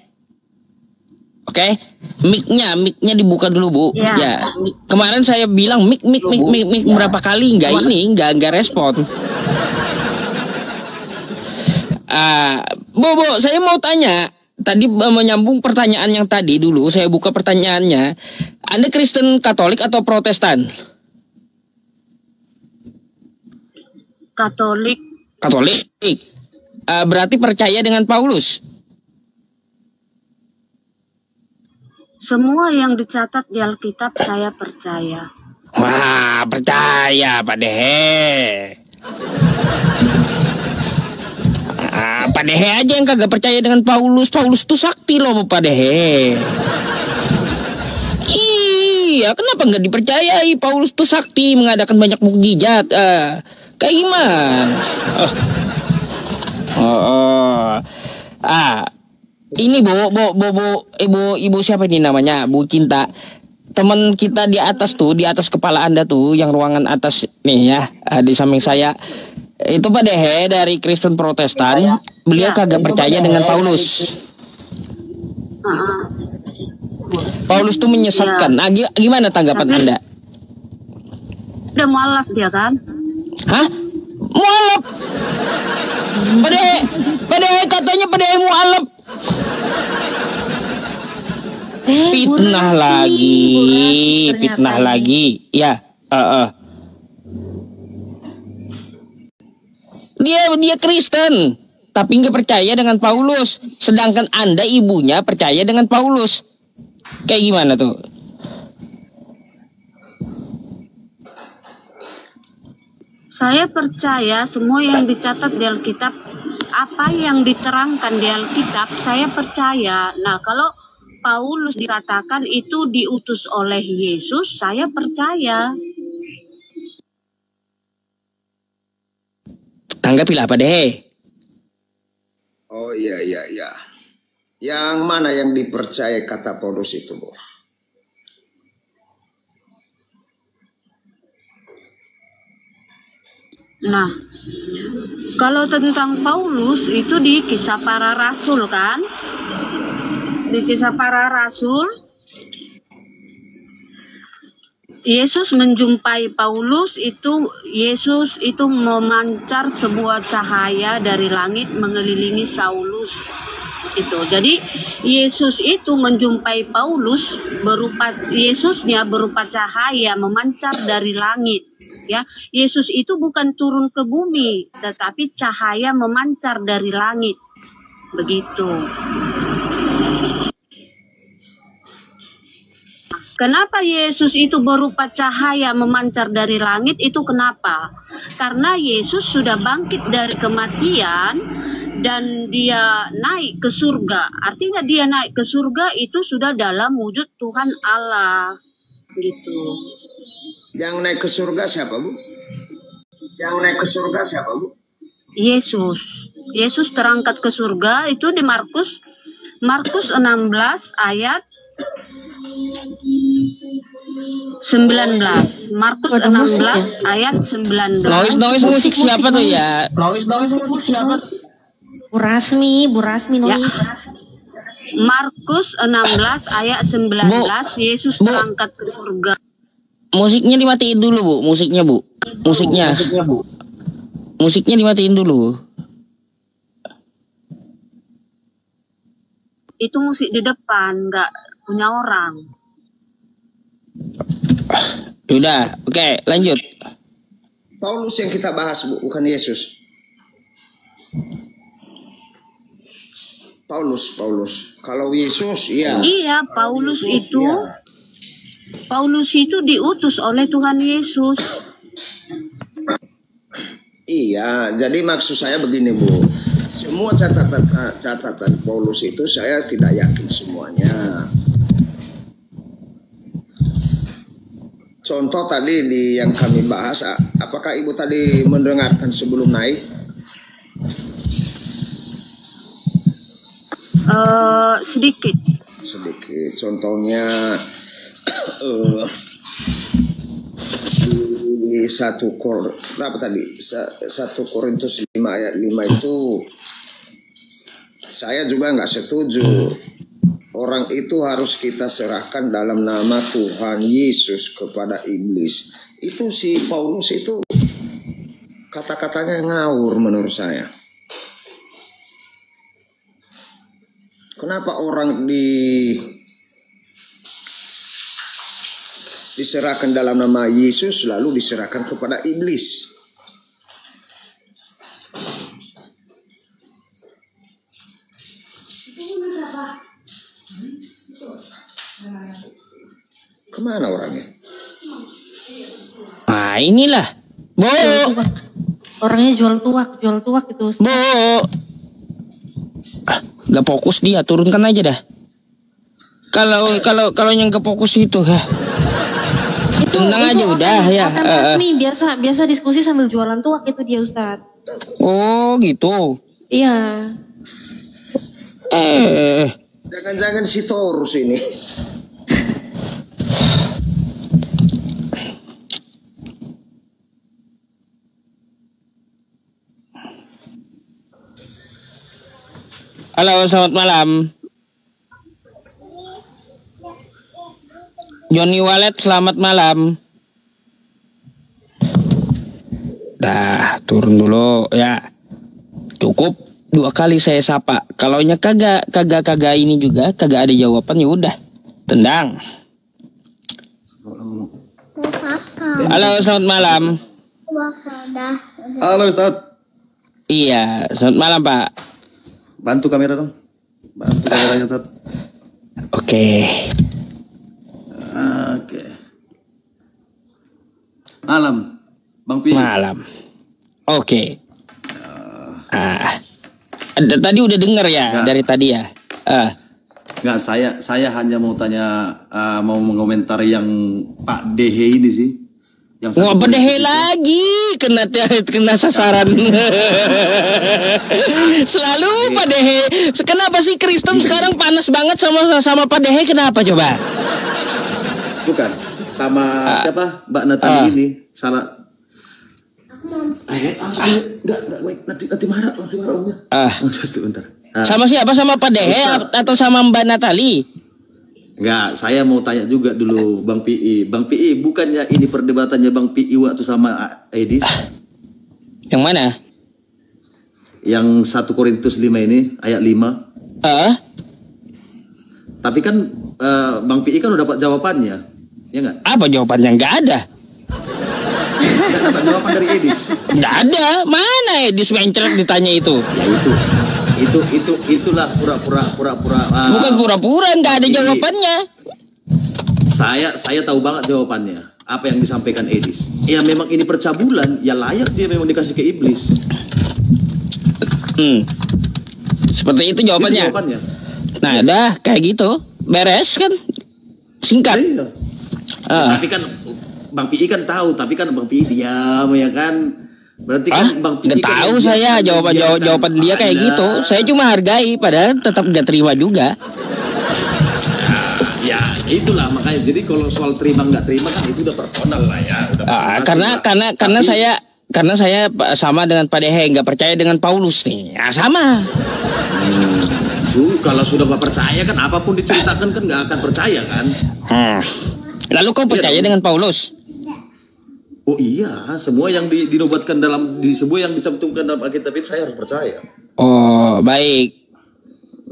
Oke? Mic-nya dibuka dulu Bu. Ya. Kemarin saya bilang mic berapa kali nggak respon. Bu, saya mau tanya. Tadi menyambung pertanyaan yang tadi dulu, saya buka pertanyaannya. Anda Kristen Katolik atau Protestan? Katolik. Berarti percaya dengan Paulus? Semua yang dicatat di Alkitab saya percaya. Wah, percaya Pak Dehe. Pak Dehe aja yang kagak percaya dengan Paulus. Paulus tuh sakti loh Pak Dehe. Iya, kenapa nggak dipercayai? Paulus tuh sakti mengadakan banyak mukjizat. Kayak gimana? Ini ibu siapa ini namanya? Bu Cinta. Teman kita di atas tuh, di atas kepala Anda tuh, yang ruangan atas nih ya, di samping saya. Itu Pak Dehe dari Kristen Protestan. Beliau kagak percaya dengan Paulus. Paulus tuh menyesatkan. Nah, gimana tanggapan Anda? Udah mualaf dia kan? Hah? Mualaf? Pak Dehe katanya Pak Dehe mualaf. Fitnah lagi. Ya, Dia Kristen, tapi nggak percaya dengan Paulus. Sedangkan Anda ibunya percaya dengan Paulus. Kayak gimana tuh? Saya percaya semua yang dicatat di Alkitab, apa yang diterangkan di Alkitab, saya percaya. Nah, kalau Paulus dikatakan itu diutus oleh Yesus, saya percaya. Tanggapilah Pak Dehe. Oh iya. Yang mana yang dipercaya kata Paulus itu, Bu? Nah, kalau tentang Paulus itu di Kisah Para Rasul kan? Di Kisah Para Rasul, Yesus menjumpai Paulus itu, Yesus itu memancar sebuah cahaya dari langit mengelilingi Saulus itu. Jadi Yesus itu menjumpai Paulus Yesusnya berupa cahaya memancar dari langit. Ya, Yesus itu bukan turun ke bumi, tetapi cahaya memancar dari langit. Begitu. Kenapa Yesus itu berupa cahaya memancar dari langit? Itu kenapa? Karena Yesus sudah bangkit dari kematian dan dia naik ke surga. Artinya dia naik ke surga itu sudah dalam wujud Tuhan Allah. Gitu. Yang naik ke surga siapa, Bu? Yesus. Yesus terangkat ke surga itu di Markus 16 ayat 19. Markus 16 ayat 19. Noise musik siapa tuh ya? Bu Rasmi noise. Ya. Markus 16 ayat 19, Yesus terangkat ke surga. Musiknya dimatiin dulu, Bu. Musiknya dimatiin dulu. Itu musik di depan, nggak punya orang. Udah, oke, lanjut. Paulus yang kita bahas, Bu, bukan Yesus. Paulus. Kalau Yesus, iya. Iya, Paulus itu diutus oleh Tuhan Yesus. Iya, jadi maksud saya begini, Bu. Semua catatan Paulus itu saya tidak yakin semuanya. Contoh tadi yang kami bahas, apakah Ibu tadi mendengarkan sebelum naik? Sedikit. Contohnya di 1 Korintus 5 ayat 5 itu saya juga nggak setuju. Orang itu harus kita serahkan dalam nama Tuhan Yesus kepada iblis. Itu si Paulus itu kata-katanya ngawur menurut saya. Kenapa orang diserahkan dalam nama Yesus lalu diserahkan kepada iblis? Kemana orangnya? Nah, inilah. Bo. Orangnya jual tuak itu. Bo. Gak fokus dia, turunkan aja dah. Kalau yang gak fokus itu, Tenang aja udah ya. Biasa diskusi sambil jualan tuak itu dia Ustadz. Oh gitu. Iya. Jangan-jangan si Taurus ini. Halo, selamat malam. Johnny Wallet, selamat malam. Dah, turun dulu ya. Cukup 2 kali saya sapa. Kalaunya kagak ini juga, kagak ada jawaban ya udah. Tendang. Halo, selamat malam. Halo Ustaz. Iya, selamat malam Pak. Bantu kamera dong. Bantu kameranya Ustaz. Oke. Oke. Malam, Bang Pi. Malam. Oke. Tadi udah denger ya. Nggak. Dari tadi ya. Enggak, saya hanya mau tanya, mau mengomentar yang Pak Dehe ini sih. Yang Wah, Padehe lagi kena sasaran. Selalu Padehe. Kenapa sih Kristen sekarang panas banget sama Padehe? Kenapa coba? Bukan sama siapa? Mbak Natali ini salah. Enggak, wait, nanti marah orangnya. Sebentar. Sama siapa? Sama Padehe atau sama Mbak Natali? Enggak, saya mau tanya juga dulu Bang PI. Bang PI, bukannya ini perdebatannya Bang PI waktu sama Edis? Yang mana? Yang 1 Korintus 5 ini, ayat 5. Tapi kan Bang PI kan udah dapat jawabannya. Ya enggak? Apa jawabannya? Enggak ada. Enggak dapat jawaban dari Edis. Enggak ada. Mana Edis mencret ditanya itu? Ya itulah pura-pura. Bukan pura-pura, enggak ada jawabannya. Saya tahu banget jawabannya. Apa yang disampaikan Edis? Ya memang ini percabulan, ya layak dia memang dikasih ke iblis. Seperti itu jawabannya. Itu jawabannya. Nah, dah kayak gitu. Beres kan? Singkat. Iya. Tapi kan Bang PI kan tahu, tapi kan Bang PI diam ya kan. Berarti kan Bang PI nggak tahu saya jawaban dia kayak gitu. Saya cuma hargai, padahal tetap nggak terima juga. Ya itulah makanya. Jadi kalau soal terima nggak terima kan itu udah personal lah ya. Karena saya sama dengan Pak Dehe, nggak percaya dengan Paulus nih. Ya sama. Kalau sudah nggak percaya kan apapun diceritakan kan nggak akan percaya kan. Lalu kau percaya dengan Paulus? Oh iya, semua yang dinobatkan semua yang dicantumkan dalam Alkitab itu saya harus percaya. Oh baik,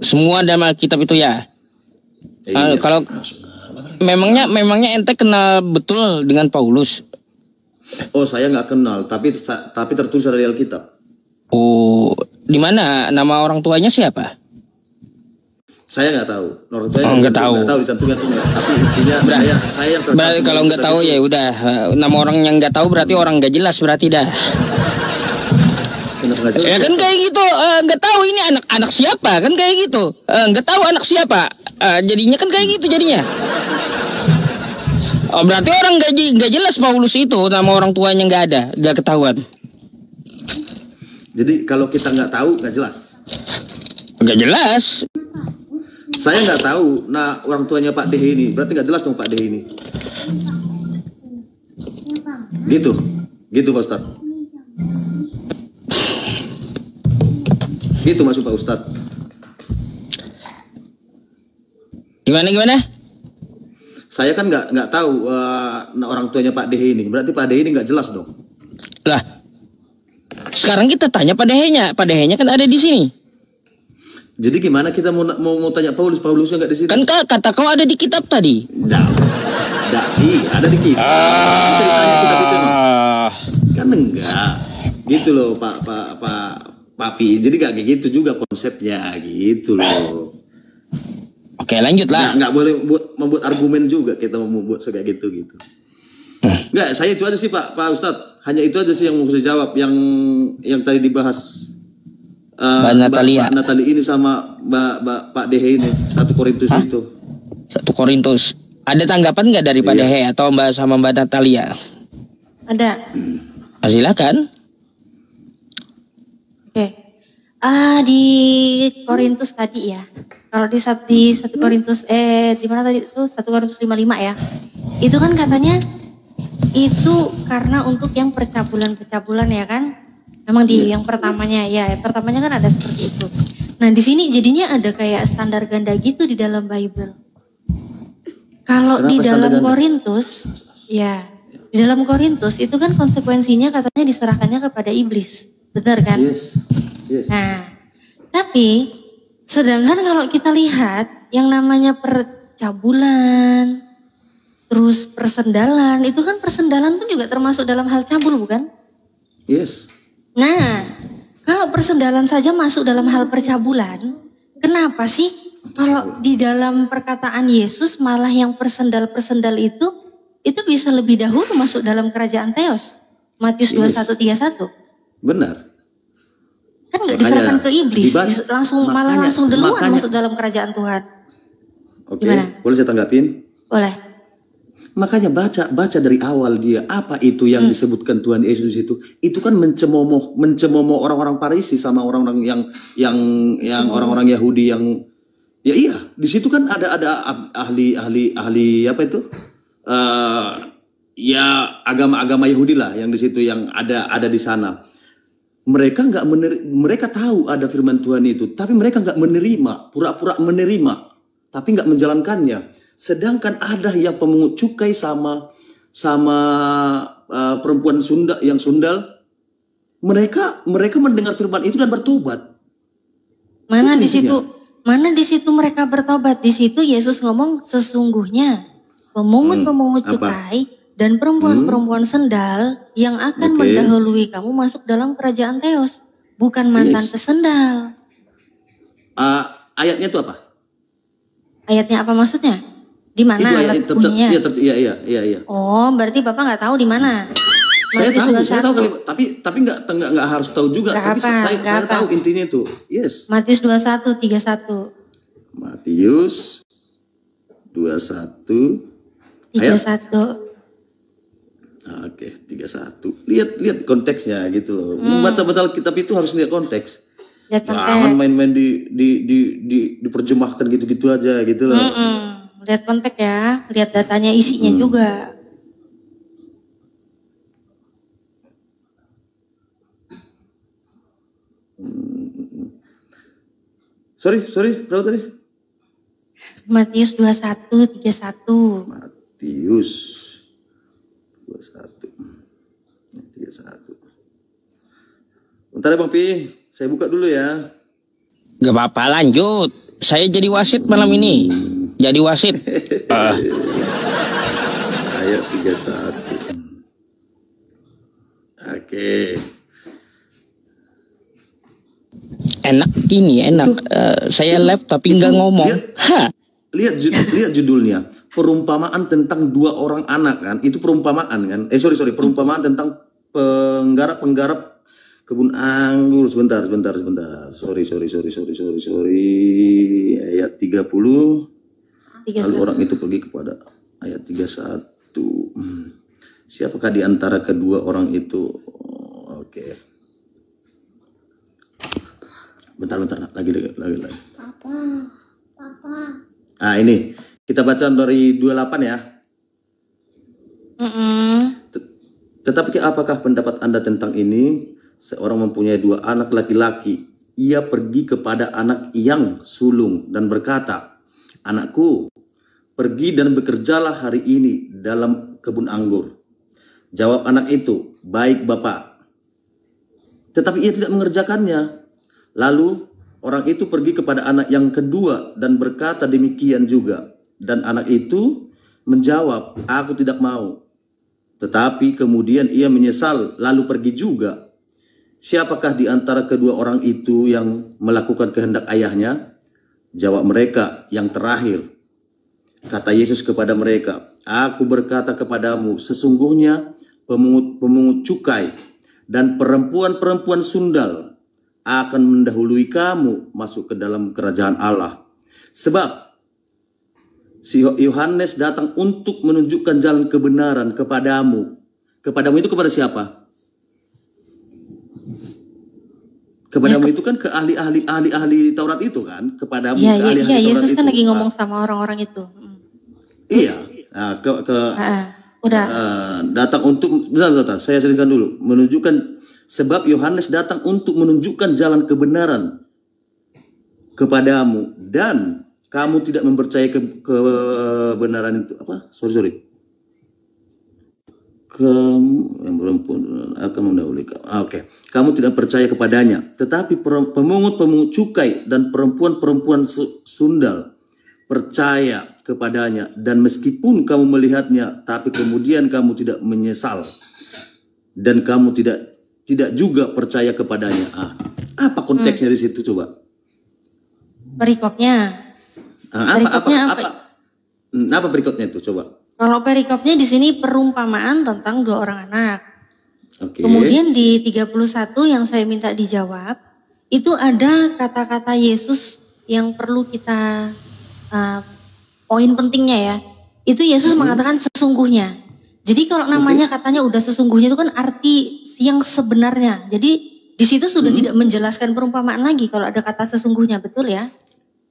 semua dalam Alkitab itu ya. Kalau memangnya ente kenal betul dengan Paulus? Oh saya nggak kenal, tapi tertulis dari Alkitab. Oh, di mana nama orang tuanya siapa? Saya nggak tahu. Nggak tahu. Nggak tahu dicantumkan itu nggak. Tapi intinya saya yang berarti kalau nggak tahu ya udah. Nama orang yang nggak tahu berarti orang nggak jelas berarti dah. Ya kan kayak gitu. Nggak tahu ini anak siapa kan kayak gitu. Nggak tahu anak siapa. Jadinya kan kayak gitu jadinya. Oh, berarti orang nggak jelas Paulus itu nama orang tuanya nggak ada, nggak ketahuan. Jadi kalau kita nggak tahu nggak jelas. Nggak jelas. Saya nggak tahu. Nah orang tuanya Pak Dehe ini berarti nggak jelas dong Pak Dehe ini. Gitu Pak Ustadz. Gitu maksud Pak Ustadz. Gimana? Saya kan nggak tahu orang tuanya Pak Dehe ini. Berarti Pak Dehe ini nggak jelas dong. Lah, sekarang kita tanya Pak Dehenya. Pak Dehenya kan ada di sini. Jadi gimana kita mau tanya Paulusnya nggak di sini? Kan kata kau ada di kitab tadi. Ada di kitab. Bisa ditanya kitab itu emang. Kan enggak. Gitu loh Pak Papi. Jadi nggak kayak gitu juga konsepnya gitu loh. Oke lanjut lah. Nggak boleh membuat argumen juga kita mau membuat kayak gitu. Nggak, saya itu aja sih Pak Ustadz. Hanya itu aja sih yang mau saya jawab. Yang tadi dibahas. Mbak Natali ini sama Pak Dehe ini 1 Korintus itu. 1 Korintus Ada tanggapan nggak dari Pak Dehe atau Mbak sama Mbak Natalia? Ada. Silakan. Oke. Di Korintus tadi ya. Kalau di 1 Korintus di mana tadi itu 1 Korintus 5:5 ya. Itu kan katanya itu karena untuk yang percabulan ya kan. Memang di yang pertamanya ya, yang pertamanya kan ada seperti itu. Nah, di sini jadinya ada kayak standar ganda gitu di dalam Bible. Kalau di dalam Korintus, ya, di dalam Korintus itu kan konsekuensinya katanya diserahkannya kepada iblis. Benar kan? Yes. Nah, tapi sedangkan kalau kita lihat yang namanya percabulan, terus persendalan, itu kan persendalan pun juga termasuk dalam hal cabul bukan? Yes. Nah, kalau persendalan saja masuk dalam hal percabulan, kenapa sih kalau di dalam perkataan Yesus malah yang persendal itu bisa lebih dahulu masuk dalam kerajaan Theos? Matius 21:31. Benar. Kan nggak diserahkan ke iblis, langsung duluan makanya, masuk dalam kerajaan Tuhan. Oke, Gimana? boleh saya tanggapin? Boleh. Makanya baca dari awal dia apa itu yang disebutkan Tuhan Yesus itu kan mencemomoh orang-orang Farisi sama orang-orang yang orang-orang Yahudi yang ya iya di situ kan ada ahli apa itu ya agama-agama Yahudi lah yang di situ yang ada di sana. Mereka tahu ada firman Tuhan itu, tapi mereka nggak menerima, pura-pura menerima, tapi nggak menjalankannya. Sedangkan ada yang pemungut cukai sama perempuan sundal, mereka mendengar firman itu dan bertobat. Mana di situ mereka bertobat? Di situ Yesus ngomong sesungguhnya pemungut cukai dan perempuan-perempuan sendal yang akan mendahului kamu masuk dalam kerajaan Theos, bukan mantan pesendal. Ayatnya itu apa? Ayatnya apa maksudnya? Di mana alat bunyinya? Iya. Oh, berarti Bapak nggak tahu di mana? Saya tahu tapi nggak harus tahu juga. Saya tahu intinya itu. Yes. Matius 21:31. Matius 21 31. Oke, 31. Lihat konteksnya gitu loh. Membaca kitab itu harus lihat konteks. Jangan main-main diperjemahkan gitu-gitu aja gitu loh. Lihat konteks ya, lihat datanya isinya juga. Sorry, berapa tadi? Matius 21:31. Matius 21:31. Bentar ya Bang Pi, saya buka dulu ya. Gak apa-apa, lanjut. Saya jadi wasit malam ini. Jadi wasit. Ayat 31. Oke. Enak gini, enak. Saya live tapi nggak ngomong. Lihat judulnya. Perumpamaan tentang 2 orang anak kan. Itu perumpamaan kan. Perumpamaan tentang penggarap kebun anggur. Sebentar. Sorry. Ayat 30. Lalu orang itu pergi kepada ayat 31. Siapakah di antara kedua orang itu? Oke. Bentar. Lagi. Papa. Ini. Kita baca dari 28 ya. Tetapi apakah pendapat Anda tentang ini? Seorang mempunyai 2 anak laki-laki. Ia pergi kepada anak yang sulung dan berkata, "Anakku, pergi dan bekerjalah hari ini dalam kebun anggur." Jawab anak itu, "Baik, Bapak." Tetapi ia tidak mengerjakannya. Lalu orang itu pergi kepada anak yang kedua dan berkata demikian juga. Dan anak itu menjawab, "Aku tidak mau." Tetapi kemudian ia menyesal lalu pergi juga. Siapakah di antara kedua orang itu yang melakukan kehendak ayahnya? Jawab mereka, "Yang terakhir." Kata Yesus kepada mereka, "Aku berkata kepadamu, sesungguhnya pemungut cukai dan perempuan-perempuan sundal akan mendahului kamu masuk ke dalam kerajaan Allah. Sebab Si Yohanes datang untuk menunjukkan jalan kebenaran kepadamu. Kepadamu itu kepada siapa? Kepadamu itu kan ke ahli Taurat itu kan? Kepadamu Iya, ke ahli-ahli iya, Taurat Yesus kan itu. lagi ngomong sama orang-orang itu. Iya. Nah, Udah. datang untuk bentar, saya selesaikan dulu. Menunjukkan sebab Yohanes datang untuk menunjukkan jalan kebenaran kepadamu dan kamu tidak mempercayai kebenaran itu apa? Sorry. Kamu yang perempuan akan mendahului kamu. Oke. Kamu tidak percaya kepadanya, tetapi pemungut cukai dan perempuan sundal percaya kepadanya, dan meskipun kamu melihatnya, tapi kemudian kamu tidak menyesal dan kamu tidak juga percaya kepadanya. Apa konteksnya di situ coba? Perikopnya. Apa berikutnya itu coba? Kalau perikopnya di sini perumpamaan tentang 2 orang anak. Oke. Kemudian di 31 yang saya minta dijawab, itu ada kata-kata Yesus yang perlu kita poin pentingnya ya. Itu Yesus mengatakan sesungguhnya. Jadi kalau namanya katanya udah sesungguhnya itu kan arti yang sebenarnya. Jadi di situ sudah tidak menjelaskan perumpamaan lagi kalau ada kata sesungguhnya, betul ya?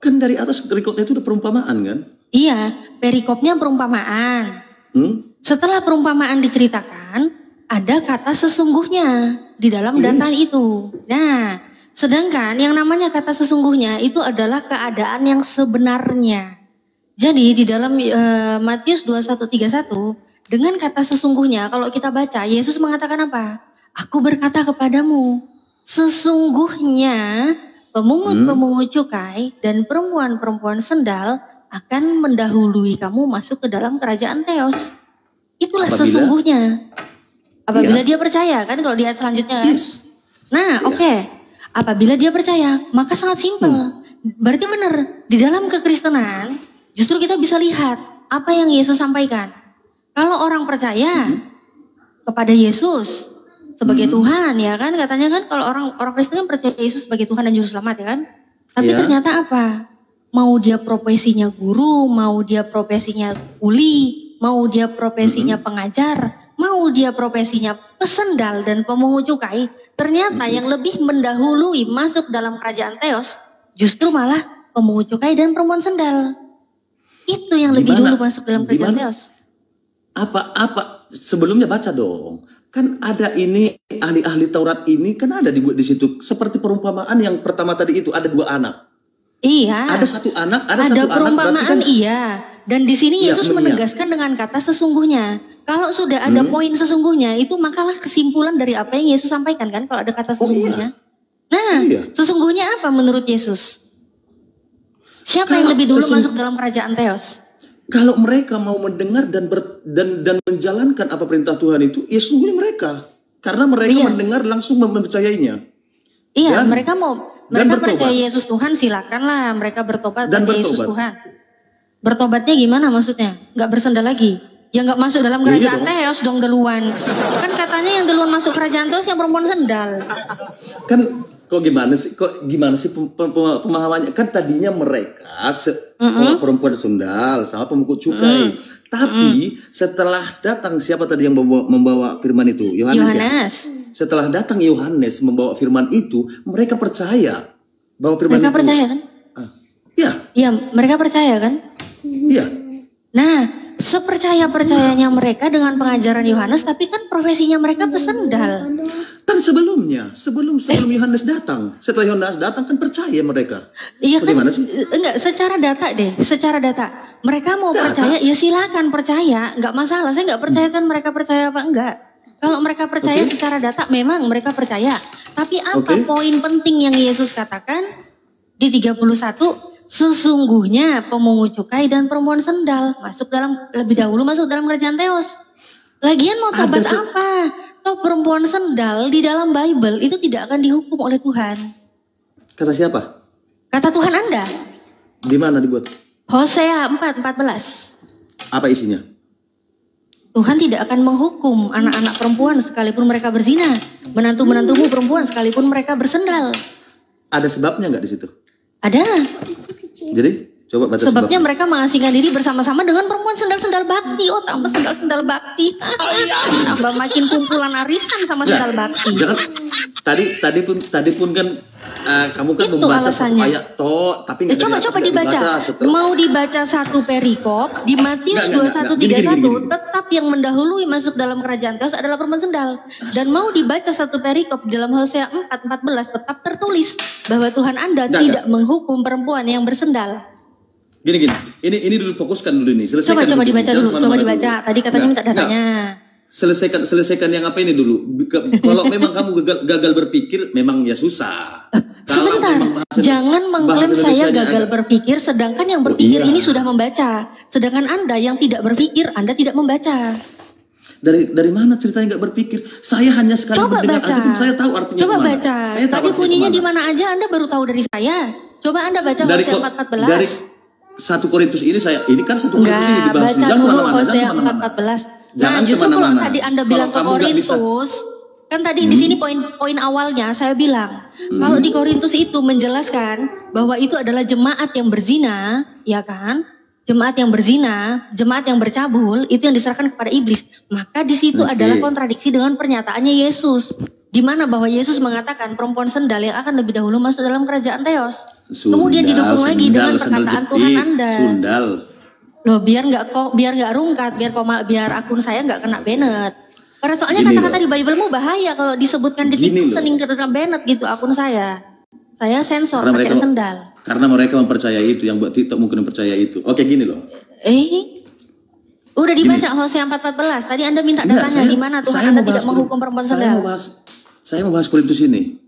Kan dari atas perikopnya itu udah perumpamaan kan? Iya, perikopnya perumpamaan. Setelah perumpamaan diceritakan, ada kata sesungguhnya di dalam data itu. Nah, sedangkan yang namanya kata sesungguhnya itu adalah keadaan yang sebenarnya. Jadi di dalam Matius 21:31, dengan kata sesungguhnya kalau kita baca, Yesus mengatakan apa? Aku berkata kepadamu, sesungguhnya pemungut-pemungut cukai dan perempuan-perempuan sendal akan mendahului kamu masuk ke dalam kerajaan Theos. Itulah sesungguhnya. Apabila dia percaya, kan kalau di ayat selanjutnya kan? Nah, oke. Apabila dia percaya, maka sangat simpel. Berarti benar, di dalam kekristenan justru kita bisa lihat apa yang Yesus sampaikan. Kalau orang percaya kepada Yesus sebagai Tuhan, ya kan, katanya kan kalau orang Kristen kan percaya Yesus sebagai Tuhan dan Juru Selamat, ya kan. Tapi ternyata apa? Mau dia profesinya guru, mau dia profesinya kuli, mau dia profesinya pengajar, mau dia profesinya pesendal dan pemungut cukai, ternyata yang lebih mendahului masuk dalam kerajaan Theos justru malah pemungut cukai dan perempuan sendal. Itu yang lebih dulu masuk dalam kerajaan Theos. Apa sebelumnya baca dong. Kan ada ini ahli-ahli Taurat ini kan ada dibuat di situ seperti perumpamaan yang pertama tadi itu ada 2 anak. Iya. Ada satu anak, ada satu anak. Perumpamaan kan, iya. Dan di sini Yesus menegaskan dengan kata sesungguhnya. Kalau sudah ada poin sesungguhnya, itu makalah kesimpulan dari apa yang Yesus sampaikan kan kalau ada kata sesungguhnya. Nah, sesungguhnya apa menurut Yesus? Siapa yang lebih dulu masuk dalam kerajaan Theos? Kalau mereka mau mendengar dan menjalankan apa perintah Tuhan itu, ya sesungguhnya mereka. Karena mereka mendengar langsung mempercayainya. Iya, mereka percaya Yesus Tuhan, silakanlah mereka bertobat dan Yesus Tuhan. Bertobatnya gimana maksudnya? Gak bersendal lagi? Ya gak masuk dalam kerajaan Theos dong duluan. Kan katanya yang duluan masuk kerajaan Theos yang perempuan sendal. Kan kok gimana sih pemahamannya? Kan tadinya mereka perempuan sendal sama pemungut cukai. Tapi setelah datang siapa tadi yang membawa firman itu? Yohanes. Ya? Setelah datang Yohanes membawa firman itu, mereka percaya bahwa firman mereka itu. Mereka percaya kan? Iya. Iya, mereka percaya kan? Iya. Nah, sepercaya-percayanya mereka dengan pengajaran Yohanes, tapi kan profesinya mereka pesendal. Kan sebelum Yohanes datang, setelah Yohanes datang kan percaya mereka. Iya kan? Bagaimana sih? Enggak, secara data. Mereka mau percaya, ya silakan percaya, enggak masalah. Saya enggak percaya kan mereka percaya apa enggak. Kalau mereka percaya secara data, memang mereka percaya. Tapi apa poin penting yang Yesus katakan di 31? Sesungguhnya pemungut cukai dan perempuan sendal lebih dahulu masuk dalam kerajaan Theos. Lagian mau tobat apa? Toh perempuan sendal di dalam Bible itu tidak akan dihukum oleh Tuhan. Kata siapa? Kata Tuhan Anda. Di mana dibuat? Hosea 4:14. Apa isinya? Tuhan tidak akan menghukum anak-anak perempuan sekalipun mereka berzina, menantu-menantumu perempuan sekalipun mereka bersendal. Ada sebabnya nggak di situ? Ada. Jadi? Coba baca Sebabnya mereka mengasingkan diri bersama-sama dengan perempuan sendal-sendal bakti. Oh, tambah sendal-sendal bakti. Tambah makin kumpulan arisan sama sendal bakti. Jangan. Tadi pun kan kamu kan Itu membaca satu alasannya. ayat tapi nggak Coba dibaca. Mau dibaca satu perikop di Matius Nggak. 21:31, tetap yang mendahului masuk dalam kerajaan Tuhan adalah perempuan sendal. Dan mau dibaca satu perikop dalam Hosea 4:14, tetap tertulis bahwa Tuhan Anda tidak menghukum perempuan yang bersendal. Gini. Ini dulu fokuskan dulu ini. Selesaikan Coba dulu. dibaca Jangan dulu. kemana-mana Coba dibaca. dulu. Tadi katanya minta datanya. Selesaikan yang apa ini dulu. Kalau memang kamu gagal berpikir, memang ya susah. Kalau Sebentar, memang jangan mengklaim bahasa saya Indonesianya gagal ada. berpikir, sedangkan yang berpikir iya. ini sudah membaca. Sedangkan Anda yang tidak berpikir, Anda tidak membaca. Dari mana ceritanya nggak berpikir? Saya hanya sekali Coba mendengar baca. aja pun saya tahu artinya Coba kemana. baca. Saya tahu Tadi artinya bunyinya di kemana. mana aja Anda baru tahu dari saya. Coba Anda baca Dari Hosea kok- 4:14. dari 1 Korintus ini ini kan 1 Korintus ini Enggak, dibahas baca jangan dulu kemana-mana, Hosea jangan kemana-mana. 4:14. Nah, Jangan justru kalau kemana-mana. tadi Anda Kalau bilang ke kamu nggak bisa- Korintus, kan tadi di sini poin awalnya saya bilang, kalau di Korintus itu menjelaskan bahwa itu adalah jemaat yang berzina, ya kan? Jemaat yang berzina, jemaat yang bercabul, itu yang diserahkan kepada iblis. Maka di situ Oke. adalah kontradiksi dengan pernyataannya Yesus. Di mana bahwa Yesus mengatakan perempuan sendal yang akan lebih dahulu masuk dalam kerajaan Theos. Kemudian didukung lagi dengan perkataan Tuhan Anda. Sundal. Loh, biar nggak rungkat, biar akun saya nggak kena banned. Karena soalnya Gini kata-kata loh. di Biblemu bahaya kalau disebutkan di Gini TikTok loh. sering kena banned gitu akun saya. Saya sensor Karena pakai mereka- sendal. Karena mereka mempercayai itu, yang buat TikTok mungkin mempercayai itu. Oke gini loh. Udah dibaca Hosea 4:14. Tadi Anda minta Enggak, datanya di mana Tuhan Anda tidak menghukum perempuan sendal. Saya mau bahas Korintus ini.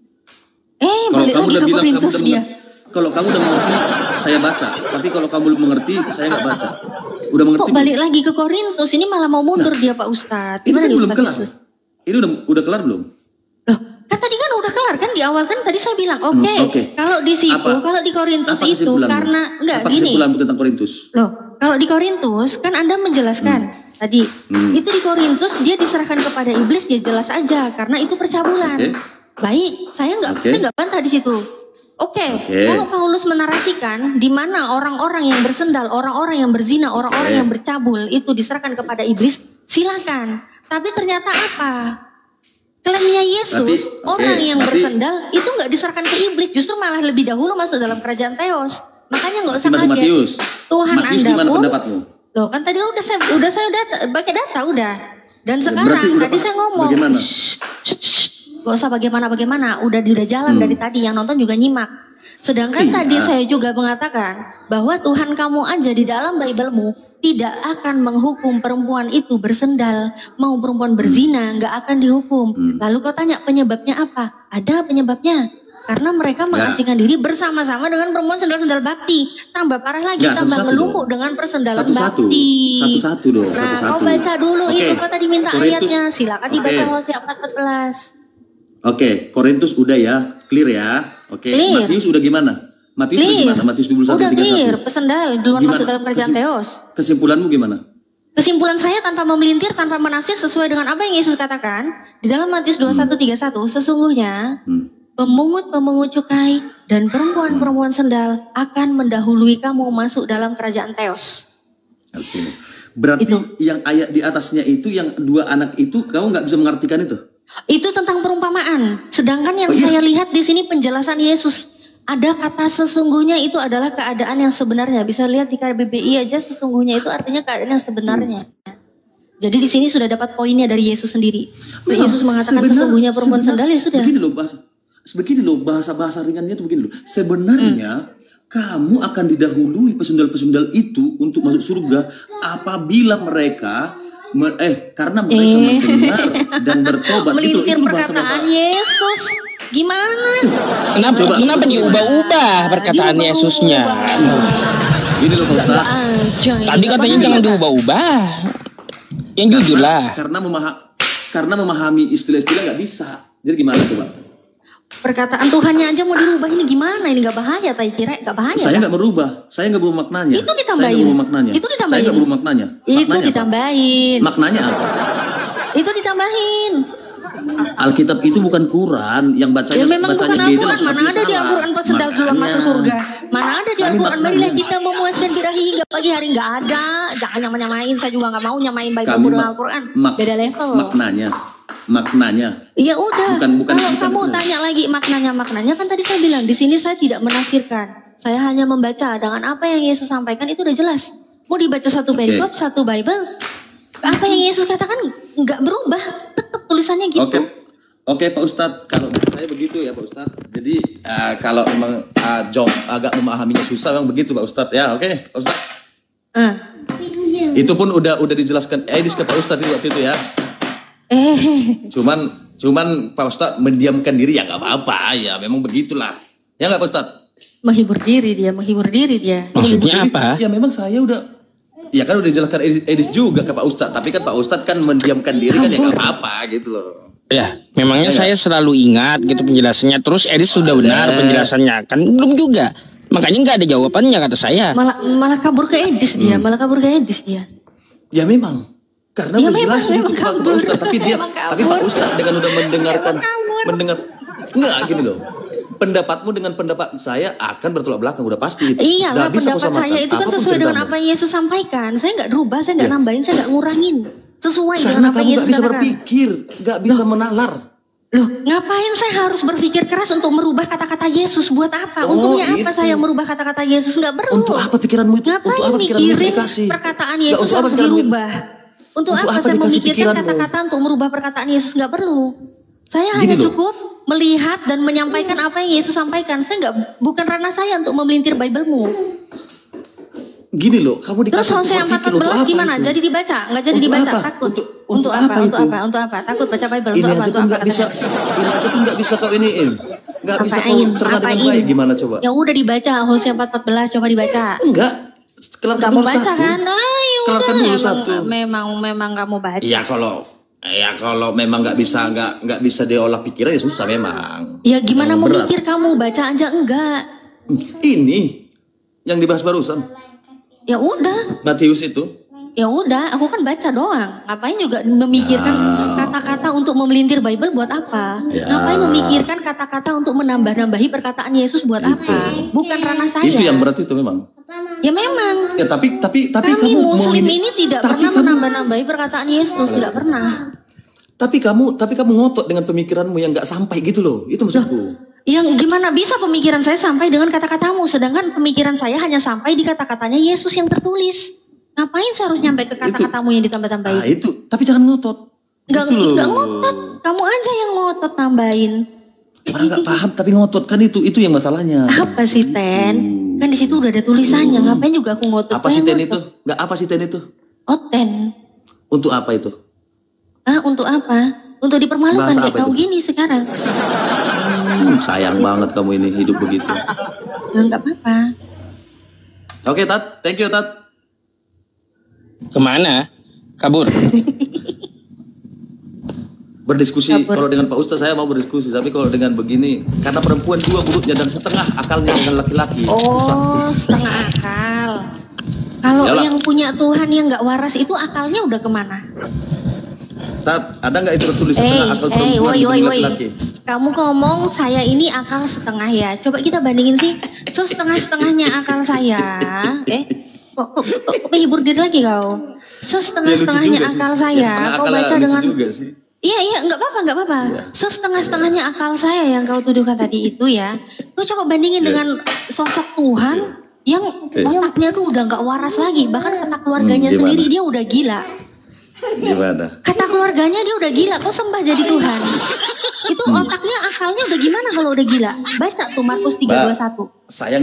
Balik lagi ke Korintus dia. Kalau kamu udah mengerti, saya baca. Tapi kalau kamu belum mengerti, saya nggak baca. Udah mengerti? Kok balik lagi ke Korintus? Ini malah mau mundur dia Pak Ustadz. Ini Gimana kan nih belum Ustadz kelar. Yesus? Ini udah kelar belum? Loh, kan tadi kan udah kelar kan di awal kan tadi saya bilang oke. Oke. Kalau di situ, Apa? kalau di Korintus Apa itu kesimpulanmu? karena enggak Apa gini. kesimpulanmu tentang Korintus? Loh, kalau di Korintus kan Anda menjelaskan tadi itu di Korintus dia diserahkan kepada iblis ya jelas aja karena itu percabulan. Oke. Baik, saya Oke. nggak bantah di situ. Oke, kalau Paulus menarasikan di mana orang-orang yang bersendal, orang-orang yang berzina, orang-orang yang bercabul itu diserahkan kepada iblis, silakan. Tapi ternyata apa? Klaimnya Yesus, orang yang bersendal itu nggak diserahkan ke iblis, justru malah lebih dahulu masuk dalam kerajaan Theos. Makanya nggak usah Masuk kaget. Matius. Tuhan Matius Anda gimana pun, pendapatmu? loh kan tadi udah saya pakai data udah. Dan sekarang Berarti udah tadi saya ngomong, bagaimana? gak usah bagaimana, udah jalan dari tadi, yang nonton juga nyimak. Sedangkan Iya. tadi saya juga mengatakan bahwa Tuhan kamu aja di dalam Biblemu tidak akan menghukum perempuan itu bersendal, mau perempuan berzina nggak akan dihukum. Lalu kau tanya penyebabnya apa? Ada penyebabnya. Karena mereka mengasingkan diri bersama-sama dengan perempuan sendal-sendal bakti. Tambah parah lagi, Nggak, tambah satu-satu ngelumpuk dong. dengan persendalan Satu-satu. bakti. Satu-satu dong, Nah, satu-satu. kau baca dulu Oke. itu kau tadi minta Korintus. ayatnya. Silakan dibaca Oke. Hosea 4:14. Oke, Korintus udah ya, clear ya. Oke, Clear. Matius udah gimana? Matius udah gimana? Matius 21:31. Udah clear, pesendal duluan Gimana? masuk dalam kerajaan Theos. Kesimpulanmu gimana? Kesimpulan saya tanpa memelintir, tanpa menafsir sesuai dengan apa yang Yesus katakan di dalam Matius 21:31, sesungguhnya pemungut-pemungut cukai dan perempuan-perempuan sendal akan mendahului kamu masuk dalam kerajaan Theos. Oke. Berarti Itu. yang ayat di atasnya itu, yang 2 anak itu, kamu nggak bisa mengartikan itu? Itu tentang perumpamaan. Sedangkan yang Oh, iya. saya lihat di sini penjelasan Yesus. Ada kata sesungguhnya itu adalah keadaan yang sebenarnya. Bisa lihat di KBBI aja sesungguhnya itu artinya keadaan yang sebenarnya. Jadi di sini sudah dapat poinnya dari Yesus sendiri. Memang, Yesus mengatakan sesungguhnya perempuan sendal ya sudah. Begini loh bahasa ringannya tuh begini loh. Sebenarnya kamu akan didahului pesundal-pesundal itu untuk masuk surga apabila mereka karena mereka mendengar dan bertobat. Melintir Itu perkataan Yesus. Gimana? Kenapa diubah-ubah perkataan Diubah-ubah. Yesusnya? Gini loh Pak Ustaz. Aja, ini Tadi nggak katanya paham. jangan diubah-ubah. Yang jujur lah. Karena memahami istilah-istilah nggak bisa. Jadi gimana coba? Perkataan Tuhannya aja mau dirubah ini gimana? Ini nggak bahaya? Tadi kira nggak bahaya? Saya tak? nggak berubah. Saya nggak berubah maknanya. Itu ditambahin. Saya nggak berubah maknanya. Itu ditambahin. Saya nggak berubah maknanya. Itu Maknanya apa? ditambahin. Maknanya apa? Itu ditambahin. Alkitab itu bukan Quran, yang Ya memang bukan beda Al-Quran. langsung Mana artinya ada di salah. Al-Quran pesedal jual Makanya. masuk surga. Mana ada di Tapi Al-Quran maknanya. marilah kita memuaskan birahi hingga pagi hari. Nggak ada. Jangan nyamain. Saya juga nggak mau nyamain Bible Kami dengan Al-Quran. Beda level. Maknanya. Ya udah. Bukan Kalau kamu itu. tanya lagi maknanya kan tadi saya bilang di sini saya tidak menafsirkan. Saya hanya membaca dengan apa yang Yesus sampaikan itu udah jelas. Mau dibaca satu perikop, satu Bible, apa yang Yesus katakan nggak berubah, tetap tulisannya gitu. Oke Pak Ustadz, kalau saya begitu ya Pak Ustadz. Jadi kalau memang Jong agak memahaminya susah memang begitu Pak Ustadz ya. Oke Pak Ustadz. Itu pun udah dijelaskan Edis ke Pak Ustadz itu waktu itu ya. Cuman Pak Ustadz mendiamkan diri ya nggak apa-apa ya, memang begitulah. Ya nggak Pak Ustadz? Menghibur diri dia. Maksudnya apa? Ya memang saya ya kan udah dijelaskan Edis juga ke Pak Ustadz. Tapi kan Pak Ustadz kan mendiamkan diri kan ya nggak apa-apa gitu loh. Ya, memangnya saya selalu ingat gitu penjelasannya. Terus Edis sudah benar penjelasannya, kan belum juga. Makanya nggak ada jawabannya kata saya. Malah kabur ke Edis dia, Ya memang. Karena Ya, udah jelasin itu memang ke Pak Ustadz, tapi Memang tapi kabur. Pak Ustadz dengan udah mendengar enggak gini loh. Pendapatmu dengan pendapat saya akan bertolak belakang, udah pasti itu. Iya lah, Nggak bisa pendapat kusamakan. saya itu kan Apapun sesuai dengan ceritamu. apa yang Yesus sampaikan. Saya nggak rubah, saya nggak nambahin, saya nggak ngurangin. Sesuai Karena dengan apa kamu yang nggak Yesus bisa katakan. berpikir, nggak bisa menalar. Loh, ngapain saya harus berpikir keras untuk merubah kata-kata Yesus? Buat apa? Untungnya apa itu. saya merubah kata-kata Yesus? Nggak perlu. Untuk apa pikiranmu itu? Ngapain Untuk apa pikiranmu itu mikirin dikasih? perkataan Nggak, Yesus untuk apa harus pikiranmu itu? dirubah? Untuk apa apa saya dikasih memikirkan pikiranmu? kata-kata untuk merubah perkataan Yesus? Nggak perlu. Saya Gini hanya loh. cukup melihat dan menyampaikan apa yang Yesus sampaikan. Saya bukan ranah saya untuk memelintir Bible-mu. Gini loh, kamu Terus dikasih Hosea untuk berpikir untuk 14 apa gimana? itu? Jadi dibaca? Nggak jadi Untuk dibaca? apa? Takut. Untuk apa itu? Untuk apa? Takut baca Bible. Ini Untuk apa? aja pun nggak bisa, ini aja pun nggak bisa kau iniin. Nggak bisa kau cerna dengan baik, gimana coba? Ya udah dibaca Hosea 4:14, coba dibaca. Enggak, kelarkan Nggak mau dulu baca satu. kan? Ya Kelarkan udah, dulu satu. memang nggak mau baca. Ya kalau memang nggak bisa diolah pikiran ya susah memang. Ya gimana mau Berat. mikir kamu, baca aja enggak. Ini yang dibahas barusan, Ya udah, Matius itu. ya udah, aku kan baca doang. Ngapain juga memikirkan kata-kata untuk memelintir Bible buat apa? Ya. Ngapain memikirkan kata-kata untuk menambah-nambahi perkataan Yesus buat apa? Bukan ranah saya. Itu yang berat itu memang. Ya memang. Ya tapi Kami kamu mau Muslim ini tidak tapi pernah kamu- menambah-nambahi perkataan Yesus, nggak pernah. Tapi kamu ngotot dengan pemikiranmu yang nggak sampai gitu loh. Itu maksudku. Yang gimana bisa pemikiran saya sampai dengan kata-katamu, sedangkan pemikiran saya hanya sampai di kata-katanya Yesus yang tertulis. Ngapain saya harus nyampe ke kata-katamu yang Nah ditambah-tambahin? itu, tapi jangan ngotot. Gitu loh. Nggak ngotot, kamu aja yang ngotot nambahin. Orang nggak paham tapi ngotot kan itu yang masalahnya. Apa sih Ten? Kan di situ udah ada tulisannya, ngapain juga aku ngotot? Apa sih Ten itu? Nggak apa sih Ten itu? Oh Ten, Untuk apa itu? untuk apa? Untuk dipermalukan Bahasa kayak apa kau itu? gini sekarang? Sayang banget kamu ini hidup begitu. Ya, nggak apa-apa. Oke Tat, thank you Tat. Kemana? Kabur. Berdiskusi, Kabur. kalau dengan Pak Ustaz saya mau berdiskusi, tapi kalau dengan begini, karena perempuan dua mulutnya dan setengah akalnya dengan laki-laki. Susah. Oh, setengah akal. Kalau Iyalah. yang punya Tuhan yang nggak waras itu akalnya udah kemana? Tat, ada nggak itu tertulis setengah akal perempuan woi. dibanding laki-laki? Kamu ngomong saya ini akal setengah ya. Coba kita bandingin sih, setengah-setengahnya akal saya. Kok menghibur diri lagi kau? Setengah-setengahnya Ya, lucu juga akal sih. saya. Ya, setengah Kau akal baca lucu dengan juga sih. Iya, nggak apa-apa. Setengah-setengahnya akal saya yang kau tuduhkan tadi itu ya. Kau coba bandingin dengan sosok Tuhan yang otaknya tuh udah nggak waras lagi. Bahkan kata keluarganya Gimana? sendiri dia udah gila. Gimana? Kata keluarganya dia udah gila, kok sembah jadi Tuhan. Itu otaknya, akalnya udah gimana kalau udah gila? Baca tuh Markus 3:21. Saya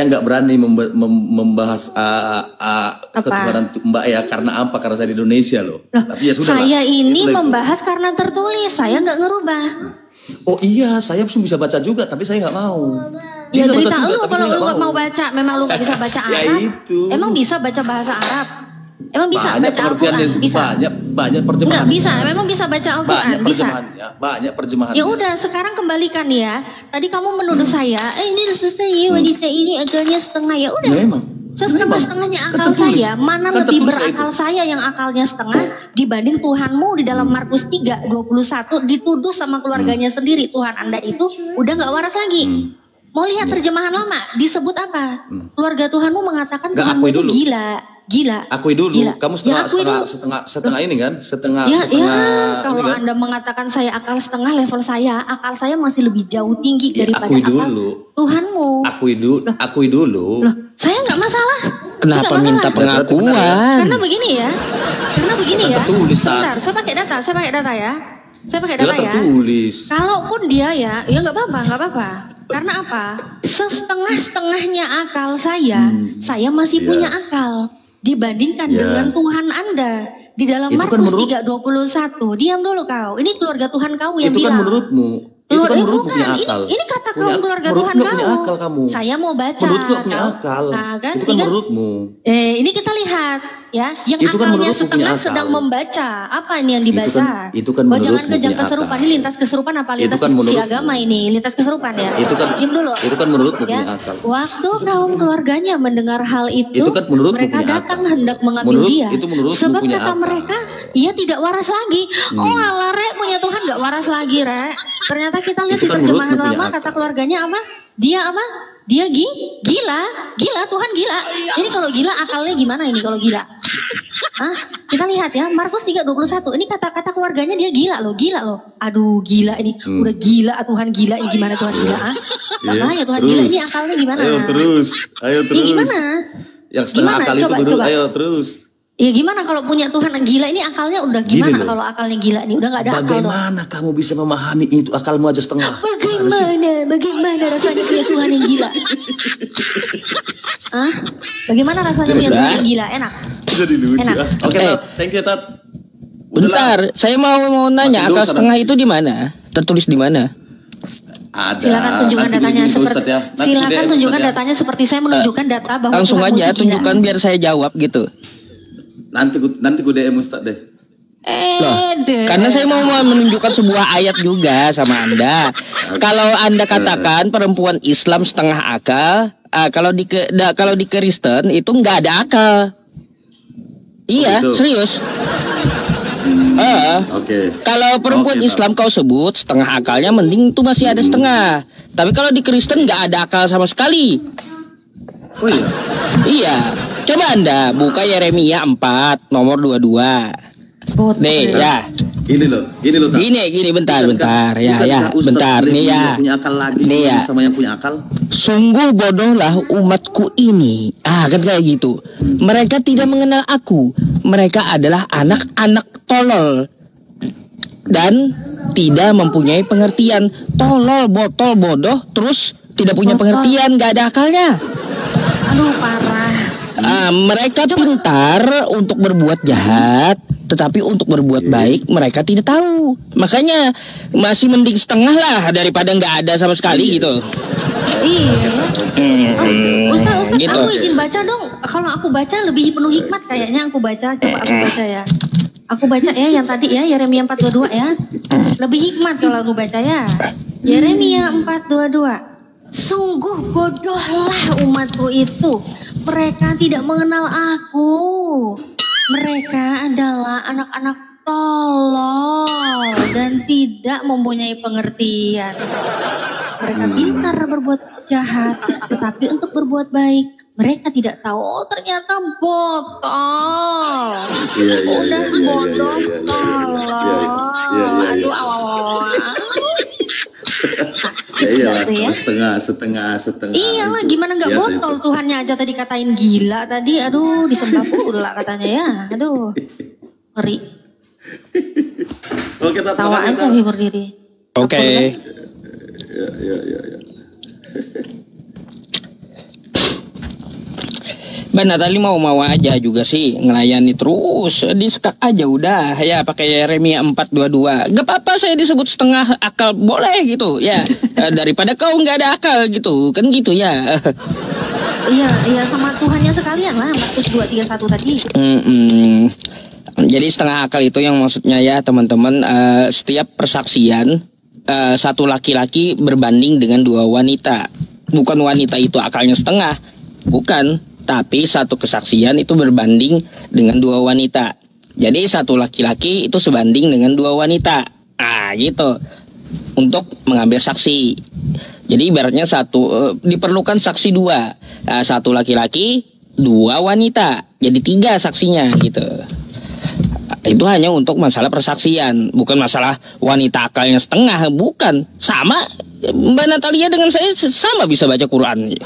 nggak berani membahas ketuhanan Mbak ya, karena apa? Karena saya di Indonesia loh. Tapi ya sudah. Saya ini Itulah itu. membahas karena tertulis, saya nggak ngerubah. Oh iya, saya bisa baca juga, tapi saya nggak mau. Ya Bisa baca cerita juga, lu tapi kalau saya lu nggak nggak mau baca, memang lu nggak bisa baca Ya Arab. itu. Emang bisa baca bahasa Arab? Emang bisa banyak baca pengertian Al-Quran? yang Bisa. banyak terjemahan. Nggak bisa, memang bisa baca Al-Quran? Banyak Bisa. terjemahannya, banyak terjemahannya. Ya udah, sekarang kembalikan ya. Tadi kamu menuduh saya, ini susah ya wanita ini akalnya setengah ya. Udah. Ya memang. Sesetengah-setengahnya akal tertulis. saya, mana Kan lebih tertulis berakal saya yang akalnya setengah dibanding Tuhanmu di dalam Markus 3:21 dituduh sama keluarganya sendiri. Tuhan Anda itu udah gak waras lagi. Mau lihat terjemahan lama, disebut apa? Keluarga Tuhanmu mengatakan Nggak, Tuhanmu akui itu dulu. gila. Akui dulu. Gila. Kamu Ya, akui dulu. setengah ini kan? Setengah Ya, ini kalau kan? Anda mengatakan saya akal setengah, level saya, akal saya masih lebih jauh tinggi Ya, daripada akui akal dulu. Tuhanmu. Akui dulu. Loh, saya nggak masalah. Kenapa Nggak minta masalah. pengakuan? Karena begini ya. tertulis, Tat. Sebentar, saya pakai data ya. Saya pakai Dia data ya. tertulis. Kalaupun dia ya nggak apa-apa. Karena apa? Setengah-setengahnya akal saya masih Iya. punya akal dibandingkan Iya. dengan Tuhan Anda di dalam Itu kan Markus menurut- 3:21. Diam dulu kau. Ini keluarga Tuhan kau yang Itu kan bilang. menurutmu. Itu kan menurutmu bukan. punya akal. Ini kata kaum keluarga menurutmu Tuhan punya kamu. akal kamu. Saya mau baca. Menurutku punya Kau- akal. Nah, kan? Itu kan Tiga- menurutmu. Ini kita lihat ya, yang Itu kan akalnya menurutmu punya setengah akal. sedang membaca. Apa ini yang Itu dibaca? kan- itu kan Oh, menurutmu jangan kejang punya keserupan. akal. Ini lintas keserupan apa Itu lintas kan diskusi menurutmu. agama ini? Lintas keserupan ya. Itu kan- Diam dulu. itu kan menurutmu Ya, punya akal. waktu kaum keluarganya mendengar hal itu, Itu kan menurutmu mereka punya datang akal. hendak mengambil dia. Itu menurutmu Sebab punya kata akal. mereka, ia tidak waras lagi. Oh, alah Rek, punya Tuhan gak waras lagi, Rek. Ternyata kita lihat Itu di kan terjemahan menurutmu punya lama akal. kata keluarganya apa? Dia apa? Dia gila, Tuhan gila. Ini kalau gila akalnya gimana ini kalau gila? Kita lihat ya, Markus 3:21. Ini kata-kata keluarganya dia gila loh. Aduh, gila ini. Udah gila Tuhan gila ini gimana Tuhan gila? Makanya Tuhan terus. gila ini akalnya gimana? Ayo terus. Ya gimana? Yang setengah Gimana? akal Coba, itu dulu. coba. Ayo terus. Ya gimana kalau punya Tuhan yang gila ini akalnya udah Gini gimana loh. kalau akalnya gila ini udah gak ada akal dong. Bagaimana kamu bisa memahami itu akalmu aja setengah? Bagaimana rasanya punya Tuhan yang gila? Bagaimana rasanya punya Tuhan yang gila? Enak. Jadi lucu. Enak. Oke, Tat. Thank you, Tat. Bentar, saya mau nanya Mati dulu akal sana. setengah itu di mana? Tertulis di mana? Ada. Silakan tunjukkan Nanti datanya gini, seperti Ustadz ya. Nanti silakan DM, tunjukkan Ustadz ya. datanya seperti saya menunjukkan data bahwa Langsung Tuhanmu aja itu gila. tunjukkan biar saya jawab gitu. Nanti gue DM Ustadz deh. deh. Karena saya mau menunjukkan sebuah ayat juga sama Anda. Kalau Anda katakan perempuan Islam setengah akal, kalau di Kristen itu nggak ada akal. Iya, gitu. serius. Oke. Kalau perempuan Oke, Islam kau sebut setengah akalnya, mending itu masih ada setengah. Tapi kalau di Kristen nggak ada akal sama sekali. Oh iya. Iya. Coba Anda buka Yeremia 4 nomor 22. Nih ya. Ini loh, Tat. Gini bentar. Bukankah Ya, Ustadz bentar Levi nih ya. nggak punya akal lagi Nih ya. sama yang punya akal? Sungguh bodohlah umatku ini. Kan kayak gitu. Mereka tidak mengenal aku. Mereka adalah anak-anak tolol. Dan tidak mempunyai pengertian. Tolol, botol, bodoh. Terus tidak punya pengertian. Gak ada akalnya. Aduh parah. Mereka pintar untuk berbuat jahat. Tetapi untuk berbuat baik mereka tidak tahu. Makanya masih mending setengah lah daripada nggak ada sama sekali gitu. Iya. Ustaz, Gitu. aku izin baca dong. Kalau aku baca lebih penuh hikmat kayaknya aku baca. Coba aku baca ya. Aku baca ya yang tadi ya Yeremia 4:22 ya. Lebih hikmat kalau aku baca ya. Yeremia 4:22. Sungguh bodohlah umatku itu. Mereka tidak mengenal aku. Mereka adalah anak-anak tolol dan tidak mempunyai pengertian. Mereka pintar berbuat jahat, tetapi untuk berbuat baik mereka tidak tahu. Oh, ternyata botol. Udah bodoh tolol. Aduh, Iya, ya. setengah. Iyalah, Itu. gimana nggak Biasa botol? itu. Tuhannya aja tadi katain gila tadi. Aduh, disembah pula katanya ya. Aduh, ngeri. Oke, Tat. Tawa makasih, aja Tat. hibur diri. Oke. Ya. Mbak Natali mau aja juga sih ngelayani terus, disekak aja udah ya pakai Yeremia 4:22. Gak apa-apa saya disebut setengah akal, boleh gitu ya. Daripada kau nggak ada akal gitu kan gitu ya. Iya sama Tuhannya sekalian lah. Markus 2:31 tadi. Jadi setengah akal itu yang maksudnya ya teman-teman, setiap persaksian satu laki-laki berbanding dengan dua wanita. Bukan wanita itu akalnya setengah, bukan. tapi satu kesaksian itu berbanding dengan 2 wanita. Jadi satu laki-laki itu sebanding dengan 2 wanita. Gitu. Untuk mengambil saksi. Jadi ibaratnya diperlukan saksi 2. Satu laki-laki, 2 wanita. Jadi 3 saksinya gitu. Itu hanya untuk masalah persaksian, bukan masalah wanita akalnya setengah, bukan. Sama Mbak Natalia dengan saya sama bisa baca Quran.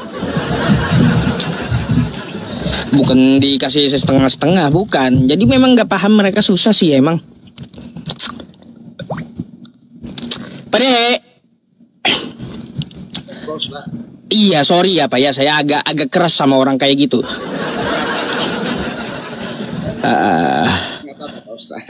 Bukan dikasih setengah-setengah, bukan. Jadi memang nggak paham, mereka susah sih emang. Pade. Iya, sorry ya Pak ya, saya agak keras sama orang kayak gitu. Nggak apa-apa, Ustaz.